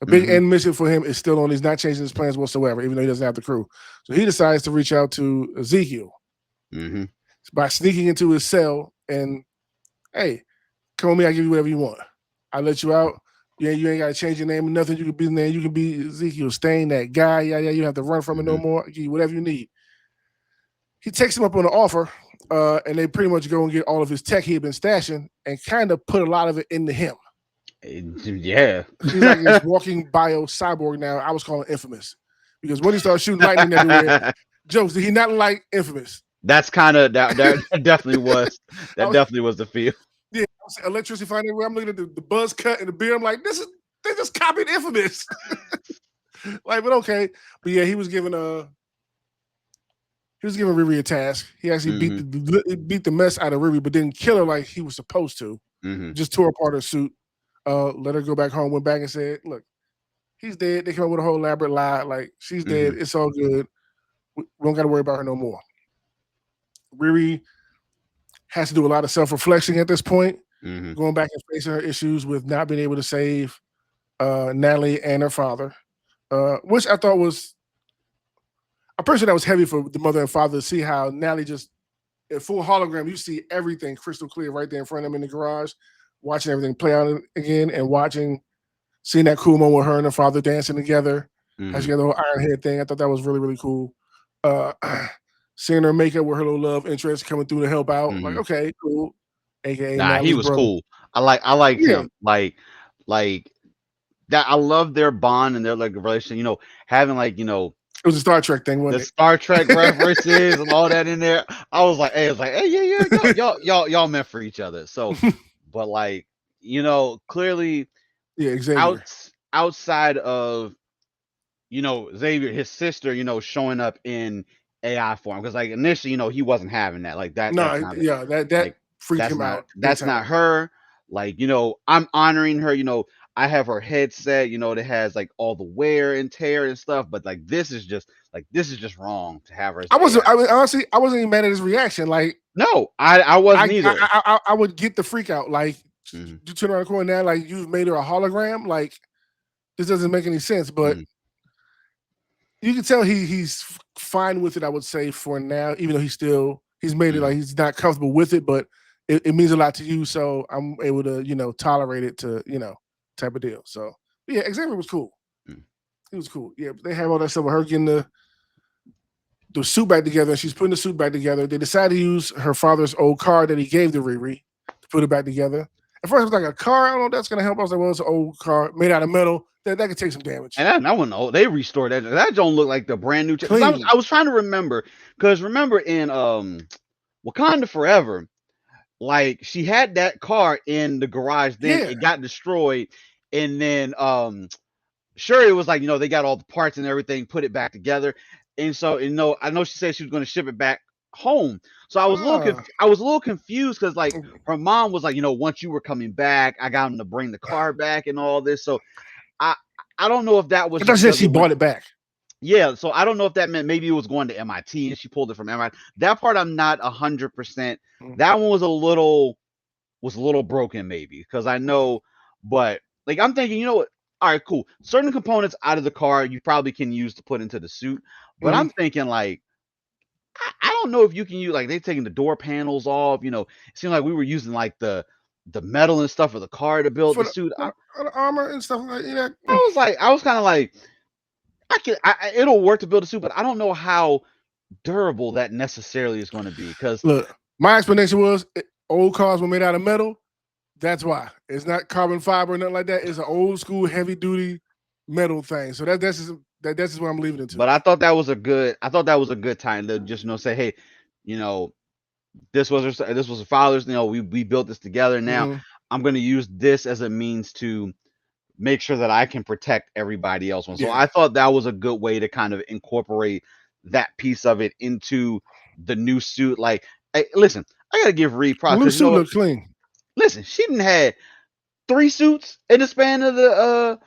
The big Hmm. end mission for him is still on. He's not changing his plans whatsoever, even though he doesn't have the crew. So he decides to reach out to Ezekiel Hmm. by sneaking into his cell and, hey, come with me, I give you whatever you want. I let you out. Yeah, you ain't gotta change your name or nothing. You can be the name. You can be Ezekiel Stain, that guy. Yeah, yeah. You don't have to run from it no Hmm. more. I give you whatever you need. He takes him up on the offer, and they pretty much go and get all of his tech he had been stashing and kind of put a lot of it into him. Yeah. He's like this walking bio cyborg now. I was calling Infamous because when he started shooting lightning everywhere, jokes, did he not like Infamous? That's kind of that definitely was I that was, definitely was the feel. yeah, I was electricity finding everywhere. I'm looking at the buzz cut and the beer. I'm like, they just copied Infamous. Like, but okay. But yeah, he was giving Riri a task. He actually Hmm. beat the mess out of Riri, but didn't kill her like he was supposed to. Hmm. Just tore apart her suit. Let her go back home. Went back and said, "Look, he's dead." They came up with a whole elaborate lie, like she's dead. Hmm. It's all good. We don't got to worry about her no more. Riri has to do a lot of self reflection at this point, Hmm. going back and facing her issues with not being able to save Natalie and her father, which I thought was I'm pretty sure that was heavy for the mother and father to see how Natalie just in full hologram, you see everything crystal clear right there in front of them in the garage, watching everything play out again and seeing that cool moment with her and her father dancing together, how she Hmm. got the whole iron head thing. I thought that was really, really cool. Uh, seeing her makeup with her little love interest coming through to help out, like, Hmm. okay, cool. AKA Nah, he Natalie's was brother. cool. I liked Yeah, him. Like that. I love their bond and their like relation. Having it was a Star Trek thing, the wasn't Star Trek references and all that in there. I was like, hey, yeah, yeah, y'all meant for each other. So, it? but clearly Yeah, Xavier. outside of Xavier, his sister, showing up in AI form because like initially, he wasn't having that. Like that's No, not it. yeah, that Like freaked that's him not out big that's time. not her. Like I'm honoring her. I have her headset. That has like all the wear and tear and stuff. But this is just wrong to have her as I an wasn't. AI. Honestly, I wasn't even mad at his reaction. Like, No, I wasn't I either. I I, I would get the freak out. Like, Hmm. you turn around the corner now, like you've made her a hologram. Like, this doesn't make any sense. But Hmm. you can tell he's fine with it. I would say for now, even though he's made it Hmm. like he's not comfortable with it, but it means a lot to you. So I'm able to tolerate it to type of deal. So yeah, Xavier was cool. He was cool. Yeah, they have all that stuff with her getting the suit back together. She's putting the suit back together. They decide to use her father's old car that he gave to Riri to put it back together. At first, it was like a car. I don't know if that's gonna help. I was like, well, it's an old car made out of metal. That could take some damage. And that one, oh, they restored that. That don't look like the brand new. Because I was, Clean. I was trying to remember. Because remember in Wakanda Forever, like she had that car in the garage, then Yeah. it got destroyed, and then sure it was like they got all the parts and everything, put it back together, and so I know she said she was going to ship it back home. So Ah. I was a little confused because like her mom was like, once you were coming back, I got him to bring the car back and all this. So I I don't know if that was I thought just she said because she it went. bought it back. Yeah, so I don't know if that meant maybe it was going to MIT and she pulled it from MIT. That part I'm not 100%. Mm. That one was a little broken maybe because I know. But like I'm thinking, you know what? All right, cool. Certain components out of the car you probably can use to put into the suit. But Hmm. I'm thinking like I don't know if you can use like they taking the door panels off. It seemed like we were using like the metal and stuff of the car to build For the the, suit. for the, for the armor and stuff like that. I was kind of like, it'll work to build a suit, but I don't know how durable that necessarily is going to be because Look, my explanation was old cars were made out of metal. That's why it's not carbon fiber or nothing like that. It's an old school heavy duty metal thing. So that's just what I'm leaving it to. but I thought that was a good time to just say, hey, you know, this was a father's. We built this together. Now Hmm. I'm going to use this as a means to make sure that I can protect everybody else. So Yeah. I thought that was a good way to kind of incorporate that piece of it into the new suit. Like, hey, listen, I gotta give Reed The props new because you know suit what? looks clean. Listen, she didn't had 3 suits in the span of the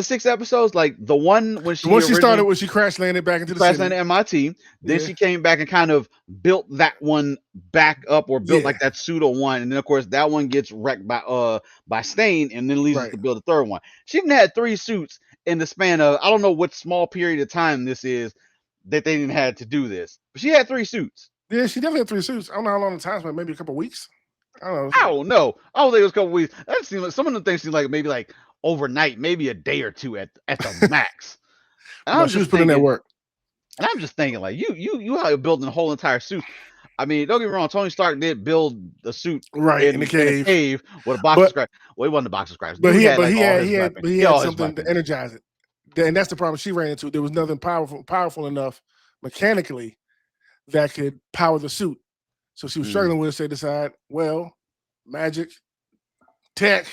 6 episodes. Like the one when The she one she started originally when she crash landed back she into the crashed landed city. at MIT. Then Yeah. she came back and kind of built that one back up or built Yeah. like that pseudo one. And then of course that one gets wrecked by Stain and then leads us Right. to build a third one. She didn't have 3 suits in the span of I don't know what small period of time this is that they didn't have to do this. But she had 3 suits. Yeah, she definitely had 3 suits. I don't know how long the time spent, maybe a couple weeks. I don't know. I don't know. I don't think it was a couple weeks. That seemed like some of the things seem like maybe like overnight, maybe a day or two at the max. And No, I'm she was just putting in that thinking, work. like you how you building a whole entire suit. I mean, don't get me wrong. Tony Stark did build a suit Right, in the in a cave. cave with a box of But scraps. Well, it wasn't a box of scraps. but Dude he had had but like he all had his weapons. he He had had all his something to weapons. energize it. And that's the problem she ran into. There was nothing powerful enough mechanically that could power the suit. So she was Mm-hmm, struggling with it. So they decide, well, magic, tech,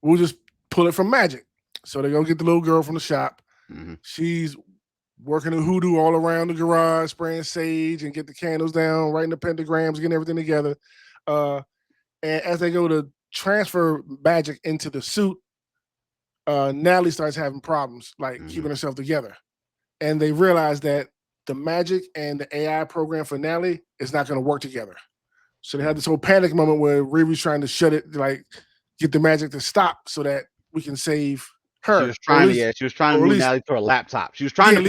we'll just pull it from magic. So they go get the little girl from the shop. mm-hmm, She's working the hoodoo all around the garage, spraying sage and get the candles down, writing the pentagrams, getting everything together. Uh, and as they go to transfer magic into the suit, Natalie starts having problems, like mm-hmm, keeping herself together. And they realize that the magic and the AI program for Natalie is not going to work together. So they had mm-hmm. this whole panic moment where Riri's trying to shut it, like get the magic to stop so that we can save She her, was trying to yeah, she was trying to or at move least, Natalie to her laptop. yeah,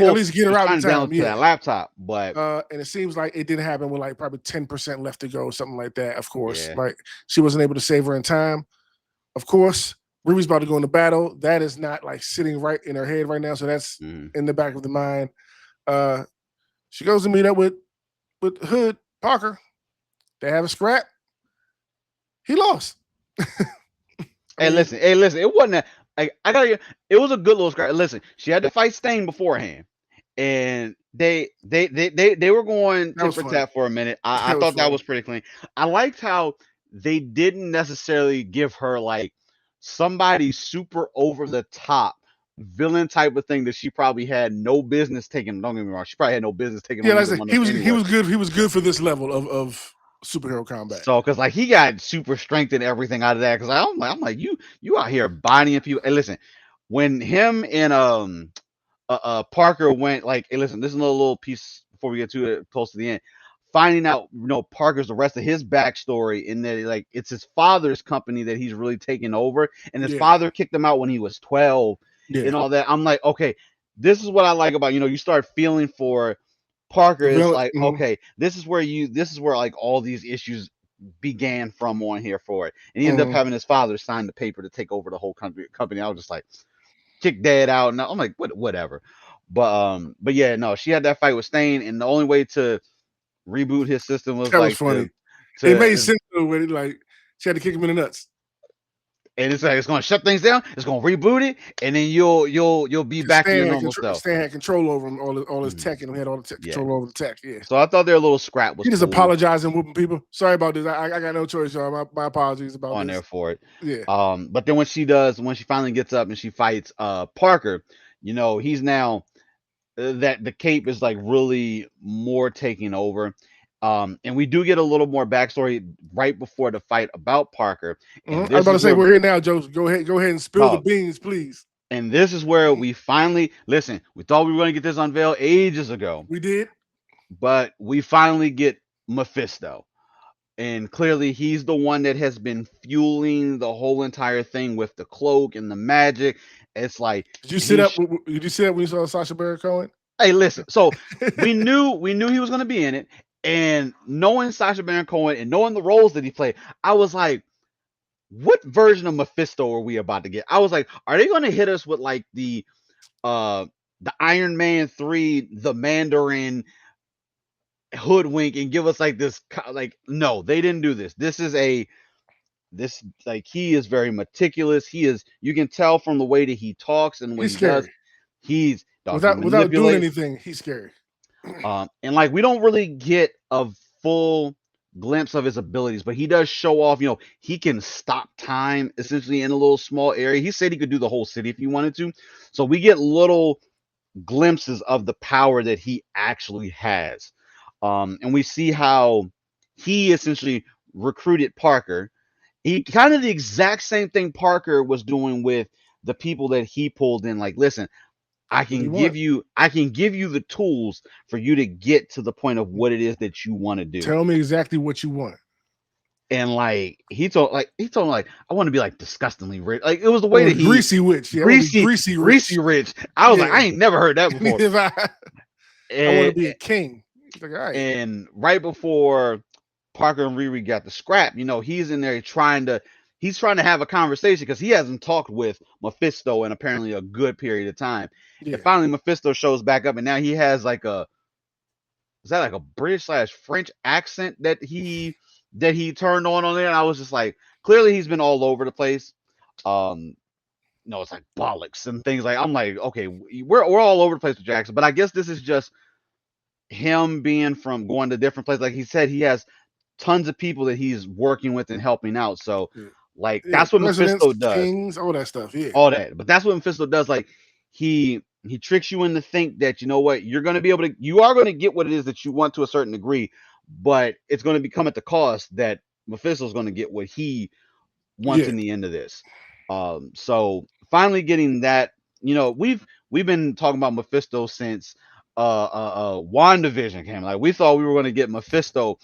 at least get She her was out in trying to time. download to Yeah. that laptop, but And it seems like it didn't happen with like probably 10% left to go, something like that. Of course, yeah. like she wasn't able to save her in time. Of course, Ruby's about to go into battle. That is not like sitting right in her head right now. So that's Mm-hmm. in the back of the mind. Uh, she goes to meet up with Hood Parker. They have a scrap. He lost. I mean, Hey, listen. It wasn't that. I got to It was a good little scrap. Listen, she had to fight Stain beforehand, and they were going that tit was for funny. tat for a minute. I That was thought that funny. was pretty clean. I liked how they didn't necessarily give her like somebody super over the top villain type of thing that she probably had no business taking. Don't get me wrong, she probably had no business taking Yeah, on like I either said, one of them he anyway. was good. He was good for this level of superhero combat. So, cause like he got super strength and everything out of that. Cause I'm like you out here bodying people. Hey, listen, when him and Parker went like, hey, listen, this is another little piece before we get to it close to the end. Finding out, Parker's the rest of his backstory, in that like it's his father's company that he's really taken over, and his Yeah, father kicked him out when he was 12, yeah. and all that. I'm like, okay, this is what I like about you start feeling for Parker. The Is villain. like, Mhm, okay, this is where like all these issues began from on here for it, and he ended up mhm. having his father sign the paper to take over the whole company. I was just like kick dad out, and I'm like, whatever. But yeah, no, she had that fight with Stain, and the only way to reboot his system was That was like funny. It made to sense though when it, like she had to kick him in the nuts. and it's like it's gonna shut things down, it's gonna reboot it, and then you'll be Because back to your normal self. Stan had control over him, all his Mhm. tech, and he had all the tech Yeah. control over the tech. Yeah. So I thought their little scrap was He just cool apologizing, whooping people. Sorry about this. I got no choice, y'all. My apologies about on there this. for it. Yeah. But then when she finally gets up and she fights Parker, he's now that the cape is like really more taking over. And we do get a little more backstory right before the fight about Parker, and I was this about is to say where we're here now, Joe. Go ahead and spill the no, beans, please. and this is where we finally listen. We thought we were going to get this unveiled ages ago, We did. but we finally get Mephisto. and clearly he's the one that has been fueling the whole entire thing with the cloak and the magic. It's like Did you sit he up? Did you sit up when you saw Sasha Baron Cohen? hey, listen. So we knew he was gonna be in it, and knowing Sacha Baron Cohen and knowing the roles that he played, I was like, what version of Mephisto are we about to get? I was like, are they gonna hit us with like uh the Iron Man 3, the Mandarin hoodwink and give us like this like no, they didn't do this. This like he is very meticulous. He is you can tell from the way that he talks and what He's he does. scary. He's dog, he Without doing manipulates. anything, he's scary. And like we don't really get a full glimpse of his abilities, but he does show off. He can stop time essentially in a little small area. He said he could do the whole city if he wanted to. So we get little glimpses of the power that he actually has. And we see how he essentially recruited Parker. He kind of the exact same thing Parker was doing with the people that he pulled in. Like, listen, What do you want? I can give you the tools for you to get to the point of what it is that you want to do. Tell me exactly what you want. And like he told me like I want to be like disgustingly rich. Like it was the way Oh, that he greasy witch. Yeah, I want to be greasy greasy greasy rich. rich. I was like Yeah. I ain't never heard that before. If I want to And be a king. He's like, all right. and right before Parker and Riri got the scrap, he's in there trying to have a conversation because he hasn't talked with Mephisto in apparently a good period of time. And Yeah. finally Mephisto shows back up and now he has like a is that like a British slash French accent that he turned on there. And I was just like, clearly he's been all over the place. Um, no, it's like bollocks and things like I'm like, okay, we're all over the place with Jackson, but I guess this is just him being from going to different places. Like he said, he has tons of people that he's working with and helping out. So, Yeah. like, Yeah. that's what Presidents, Mephisto does. kings, all that stuff. Yeah. All that, but that's what Mephisto does. Like, he tricks you into think that you're going to be able to, you are going to get what it is that you want to a certain degree, but it's going to become at the cost that Mephisto's going to get what he wants Yeah. in the end of this. So finally getting that, we've been talking about Mephisto since WandaVision came. Like we thought we were going to get Mephisto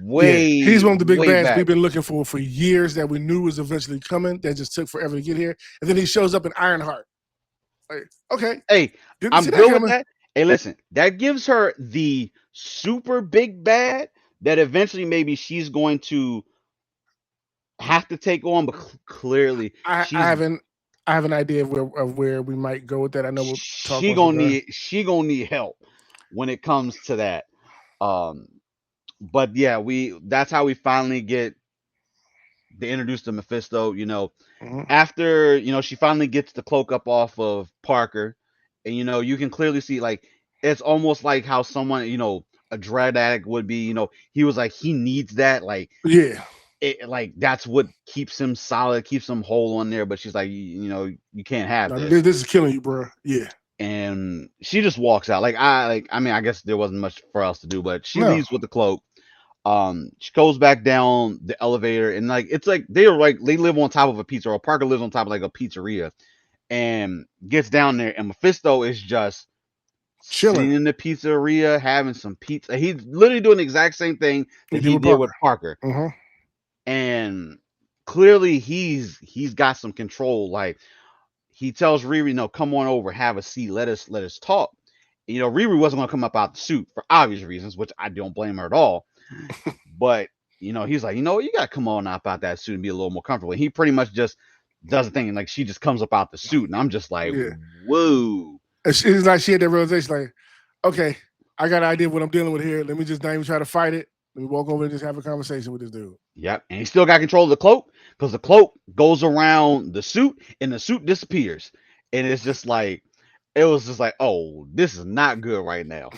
Yeah. He's way one of the big way bands back. we've been looking for years that we knew was eventually coming. That just took forever to get here. And then he shows up in Ironheart. Like, okay. Hey, Didn't I'm see that good with coming. that. Hey, listen, that gives her the super big bad that eventually maybe she's going to have to take on, but clearly I haven't I have an idea of where we might go with that. I know what talk she was gonna begun. need she gonna need help when it comes to that. Um, but yeah, we that's how we finally get they introduced to Mephisto. Mhm. After she finally gets the cloak up off of Parker, and you can clearly see like it's almost like how someone a drug addict would be. He was like he needs that Yeah. like that's what keeps him solid, keeps him whole on there. But she's like you can't have No, this, this is killing you, bro. Yeah. and she just walks out. I mean I guess there wasn't much for else to do, but she No. leaves with the cloak. She goes back down the elevator, and like it's like they live on top of a pizza, or Parker lives on top of like a pizzeria, and gets down there, and Mephisto is just Chilling. sitting in the pizzeria having some pizza. He's literally doing the exact same thing He that did he with did with Parker. Parker, Mm-hmm. and clearly he's got some control. Like he tells Riri, "No, come on over, have a seat, let us talk." Riri wasn't gonna come up out the suit for obvious reasons, which I don't blame her at all. But he's like, you gotta come on up out that suit and be a little more comfortable. And he pretty much just does the thing, and like she just comes up out the suit, and I'm just like, Yeah. whoa, It's like she had that realization, like, okay, I got an idea of what I'm dealing with here. Let me just not even try to fight it. Let me walk over and just have a conversation with this dude. yep. And he still got control of the cloak because the cloak goes around the suit, and the suit disappears, and it's just like it was just like, oh, this is not good right now.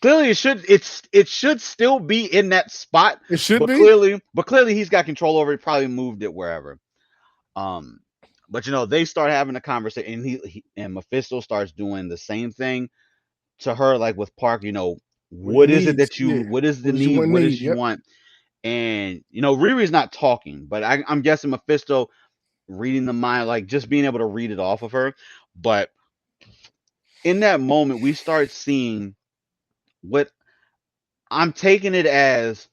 Clearly, it should still be in that spot, It should but be. clearly he's got control over it. Probably moved it wherever. Um, but they start having a conversation, and and Mephisto starts doing the same thing to her, like with Park. What he What is it needs. that Yeah. what is the What does you need? want What does need? she Yep. want? And Riri's not talking, but I'm guessing Mephisto reading the mind, like just being able to read it off of her. But in that moment, we start seeing what I'm taking it as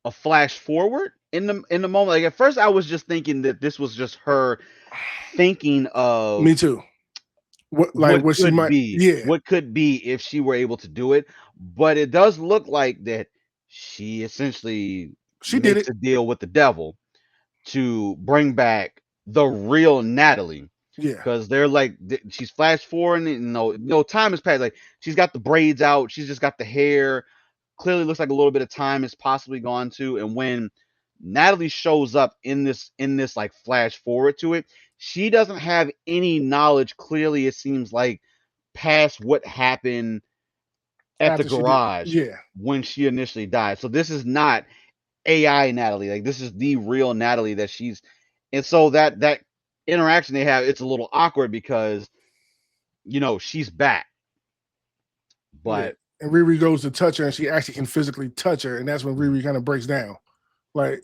a flash forward in the moment. Like at first, I was just thinking that this was just her thinking of Me too. What she might? Yeah, what could be if she were able to do it. But it does look like that she essentially she did makes it. a deal with the devil to bring back the real Natalie. Yeah, Because they're like she's flash forwarding, no time has passed. Like she's got the braids out, she's just got the hair. Clearly looks like a little bit of time has possibly gone to. And when Natalie shows up in this like flash forward to it, she doesn't have any knowledge. Clearly, it seems like past what happened at the after she did. garage Yeah, when she initially died. So this is not AI Natalie. Like this is the real Natalie that she's. And so that interaction they have, it's a little awkward because she's back, yeah. but And Riri goes to touch her, and she actually can physically touch her, and that's when mm, Riri kind of breaks down. Like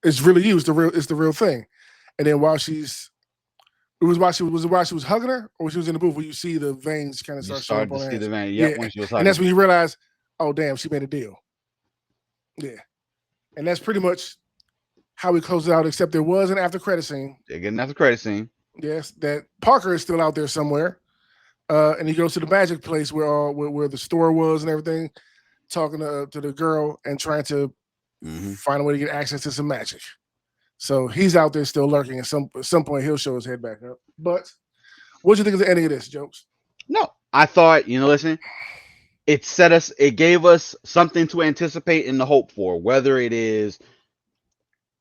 it's really you. It's the real thing. And then while she was hugging her, or when she was in the booth where you see the veins kind of you start showing up started to on her see the hands. man. Yep, Yeah, when she was and that's hugging, when you realize, oh damn, she made a deal. Yeah, and that's pretty much how we close it out. Except there was an after credit scene. they're getting out the credit scene. Yes, that Parker is still out there somewhere, and he goes to the magic place where the store was and everything, talking to the girl and trying to Hmm. find a way to get access to some magic. So he's out there still lurking. At some point, he'll show his head back up. But what do you think of the ending of this, Jokes? No, I thought listen, it gave us something to anticipate and to hope for, whether it is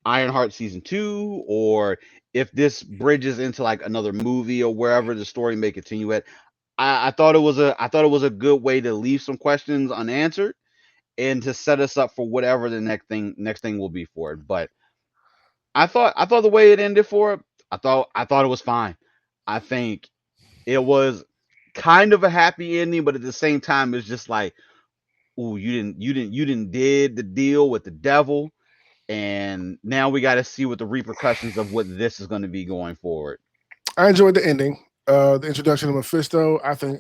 Ironheart season 2 or if this bridges into like another movie or wherever the story may continue at. I thought it was a good way to leave some questions unanswered and to set us up for whatever the next thing will be for it. But I thought the way it ended for it, I thought it was fine. I think it was kind of a happy ending, but at the same time it's just like, ooh, you didn't did the deal with the devil, and now we got to see what the repercussions of what this is going to be going forward. I enjoyed the ending. The introduction of Mephisto. I think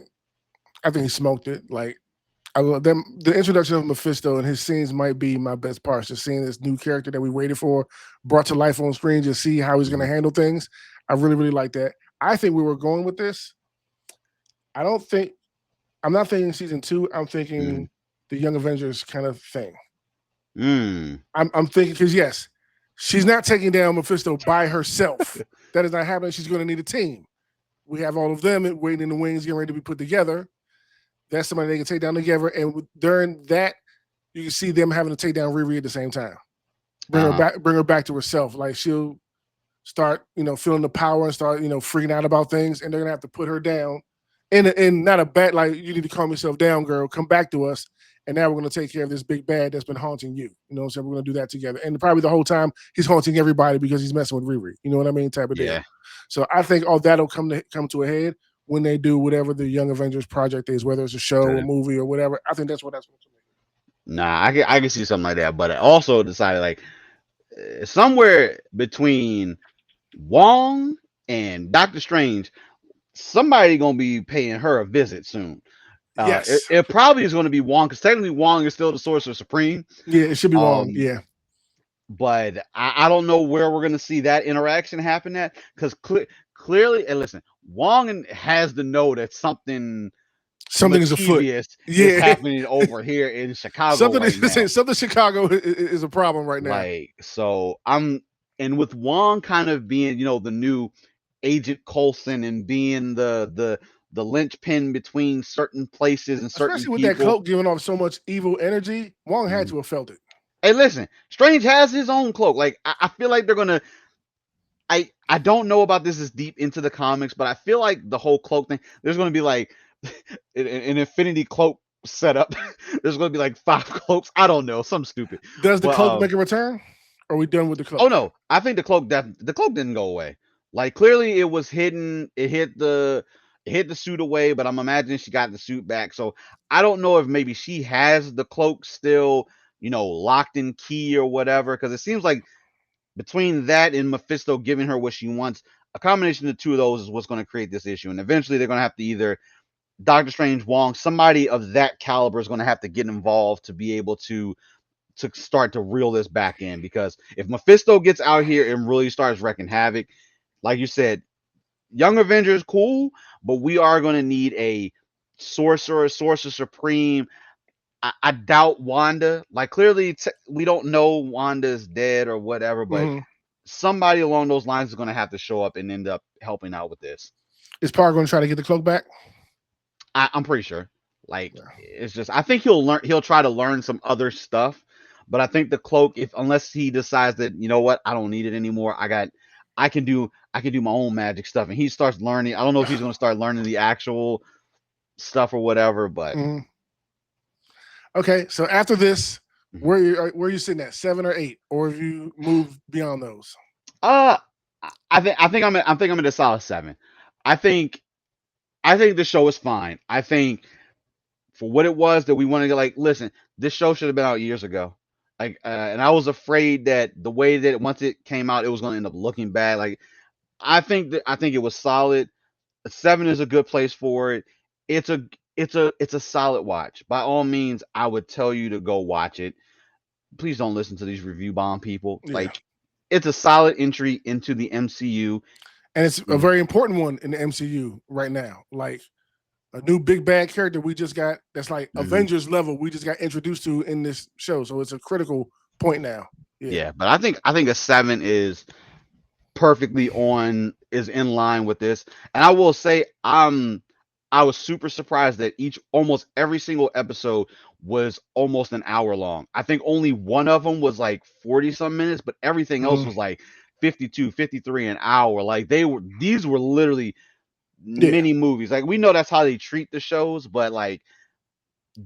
he smoked it. Like I love them. The introduction of Mephisto and his scenes might be my best parts. Just seeing this new character that we waited for brought to life on screen. Just see how he's going to Mhm. handle things. I really, really like that. I think we were going with this. I don't think I'm not thinking season two. I'm Mhm. thinking the Young Avengers kind of thing. Mm. I'm thinking because yes, she's not taking down Mephisto by herself. That is not happening. She's going to need a team. We have all of them waiting in the wings, getting ready to be put together. That's somebody they can take down together. And during that, you can see them having to take down Riri at the same time. Uh-huh. Bring her back to herself. Like she'll start, feeling the power and start, freaking out about things, and they're gonna have to put her down. In not a bad like you need to calm yourself down, girl. Come back to us, and now we're gonna take care of this big bad that's been haunting you. You know what I'm saying? We're gonna do that together, and probably the whole time he's haunting everybody because he's messing with Riri. You know what I mean? Type of deal. Yeah. So I think all that'll come to a head when they do whatever the Young Avengers project is, whether it's a show, a Uh, movie, or whatever. I think that's what's going Nah, I can see something like that, but I also decided like somewhere between Wong and Doctor Strange, somebody gonna be paying her a visit soon. to. It, Yes. it probably is going to be Wong because technically Wong is still the Sorcerer Supreme. Yeah, it should be Wong. Um, Yeah. but I don't know where we're going to see that interaction happen at because clearly, and listen, Wong has to know that something Something is afoot. mischievous is Yeah. happening over here in Chicago something right now. something Chicago is a problem right now. Like, so and with Wong kind of being, the new Agent Coulson and being the linchpin between certain places and certain Especially with that people. cloak giving off so much evil energy, Wong had Mhm. to have felt it. Hey, listen, Strange has his own cloak. Like, I feel like they're gonna. I don't know about this as deep into the comics, but I feel like the whole cloak thing. There's gonna be like an Infinity Cloak setup. There's gonna be like 5 cloaks. I don't know, some stupid. Does the But cloak make a return? Or are we done with the oh cloak? no, I think the cloak didn't go away. Like clearly it was hidden. It hit the suit away, but I'm imagining she got the suit back. So I don't know if maybe she has the cloak still, locked in key or whatever. Because it seems like between that and Mephisto giving her what she wants, a combination of the two of those is what's going to create this issue. And eventually they're going to have to either Doctor Strange, Wong, somebody of that caliber is going to have to get involved to be able to to start to reel this back in, because if Mephisto gets out here and really starts wrecking havoc, like you said, Young Avengers cool, but we are going to need a sorcerer supreme. I doubt Wanda. Like clearly, we don't know Wanda's dead or whatever, but Hmm. somebody along those lines is going to have to show up and end up helping out with this. Is Parker going to try to get the cloak back? I'm pretty sure. Like Yeah. it's just I think he'll learn. He'll try to learn some other stuff, but I think the cloak, if unless he decides that you know what, I don't need it anymore. I can do my own magic stuff, and he starts learning. I don't know if he's going to start learning the actual stuff or whatever, but Hmm. Okay, so after this, mhm. where are you sitting at, 7 or 8, or have you moved beyond those? uh, I think I'm at a solid 7. I think the show is fine. I think for what it was that we wanted to like listen, this show should have been out years ago. Like, and I was afraid that the way that once it came out, it was going to end up looking bad. Like, I think it was solid. A 7 is a good place for it. It's a it's a solid watch. By all means, I would tell you to go watch it. Please don't listen to these review bomb people. Yeah, Like, it's a solid entry into the MCU. and it's a Mm, very important one in the MCU right now. Like a new big bad character we just got that's like mhm. Avengers level. We just got introduced to in this show, so it's a critical point now. Yeah. Yeah, but I think a 7 is perfectly on, is in line with this. And I will say I was super surprised that each almost every single episode was almost an hour long. I think only one of them was like 40 some minutes, but everything else Mm, was like 52, 53 an hour. Like these were literally yeah. mini movies. Like we know that's how they treat the shows, but like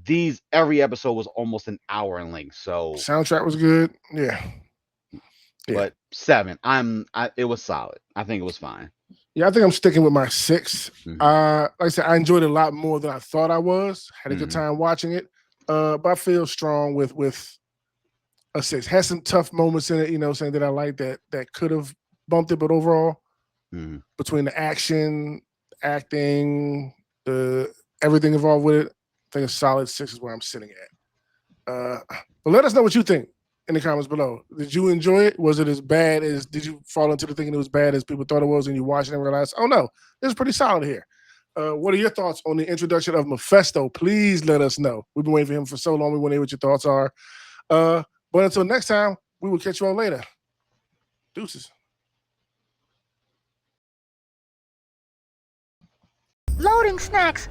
these every episode was almost an hour in length. So, Soundtrack was good. Yeah. Yeah. but 7, it was solid. I think it was fine. Yeah, I think I'm sticking with my 6. Hmm. Like I said, I enjoyed it a lot more than I thought I was. Had a good Hmm. time watching it. But I feel strong with a 6. Had some tough moments in it, saying that I like that could have bumped it, but overall, Hmm. between the action, acting, the everything involved with it, I think a solid 6 is where I'm sitting at. But let us know what you think in the comments below. Did you enjoy it? Was it as bad as did you fall into the thinking it was bad as people thought it was and you watched it and realized, oh no, this is pretty solid here. What are your thoughts on the introduction of Mephisto? Please let us know. We've been waiting for him for so long. We want to hear what your thoughts are. Uh, but until next time, we will catch you all later. Deuces. Loading snacks.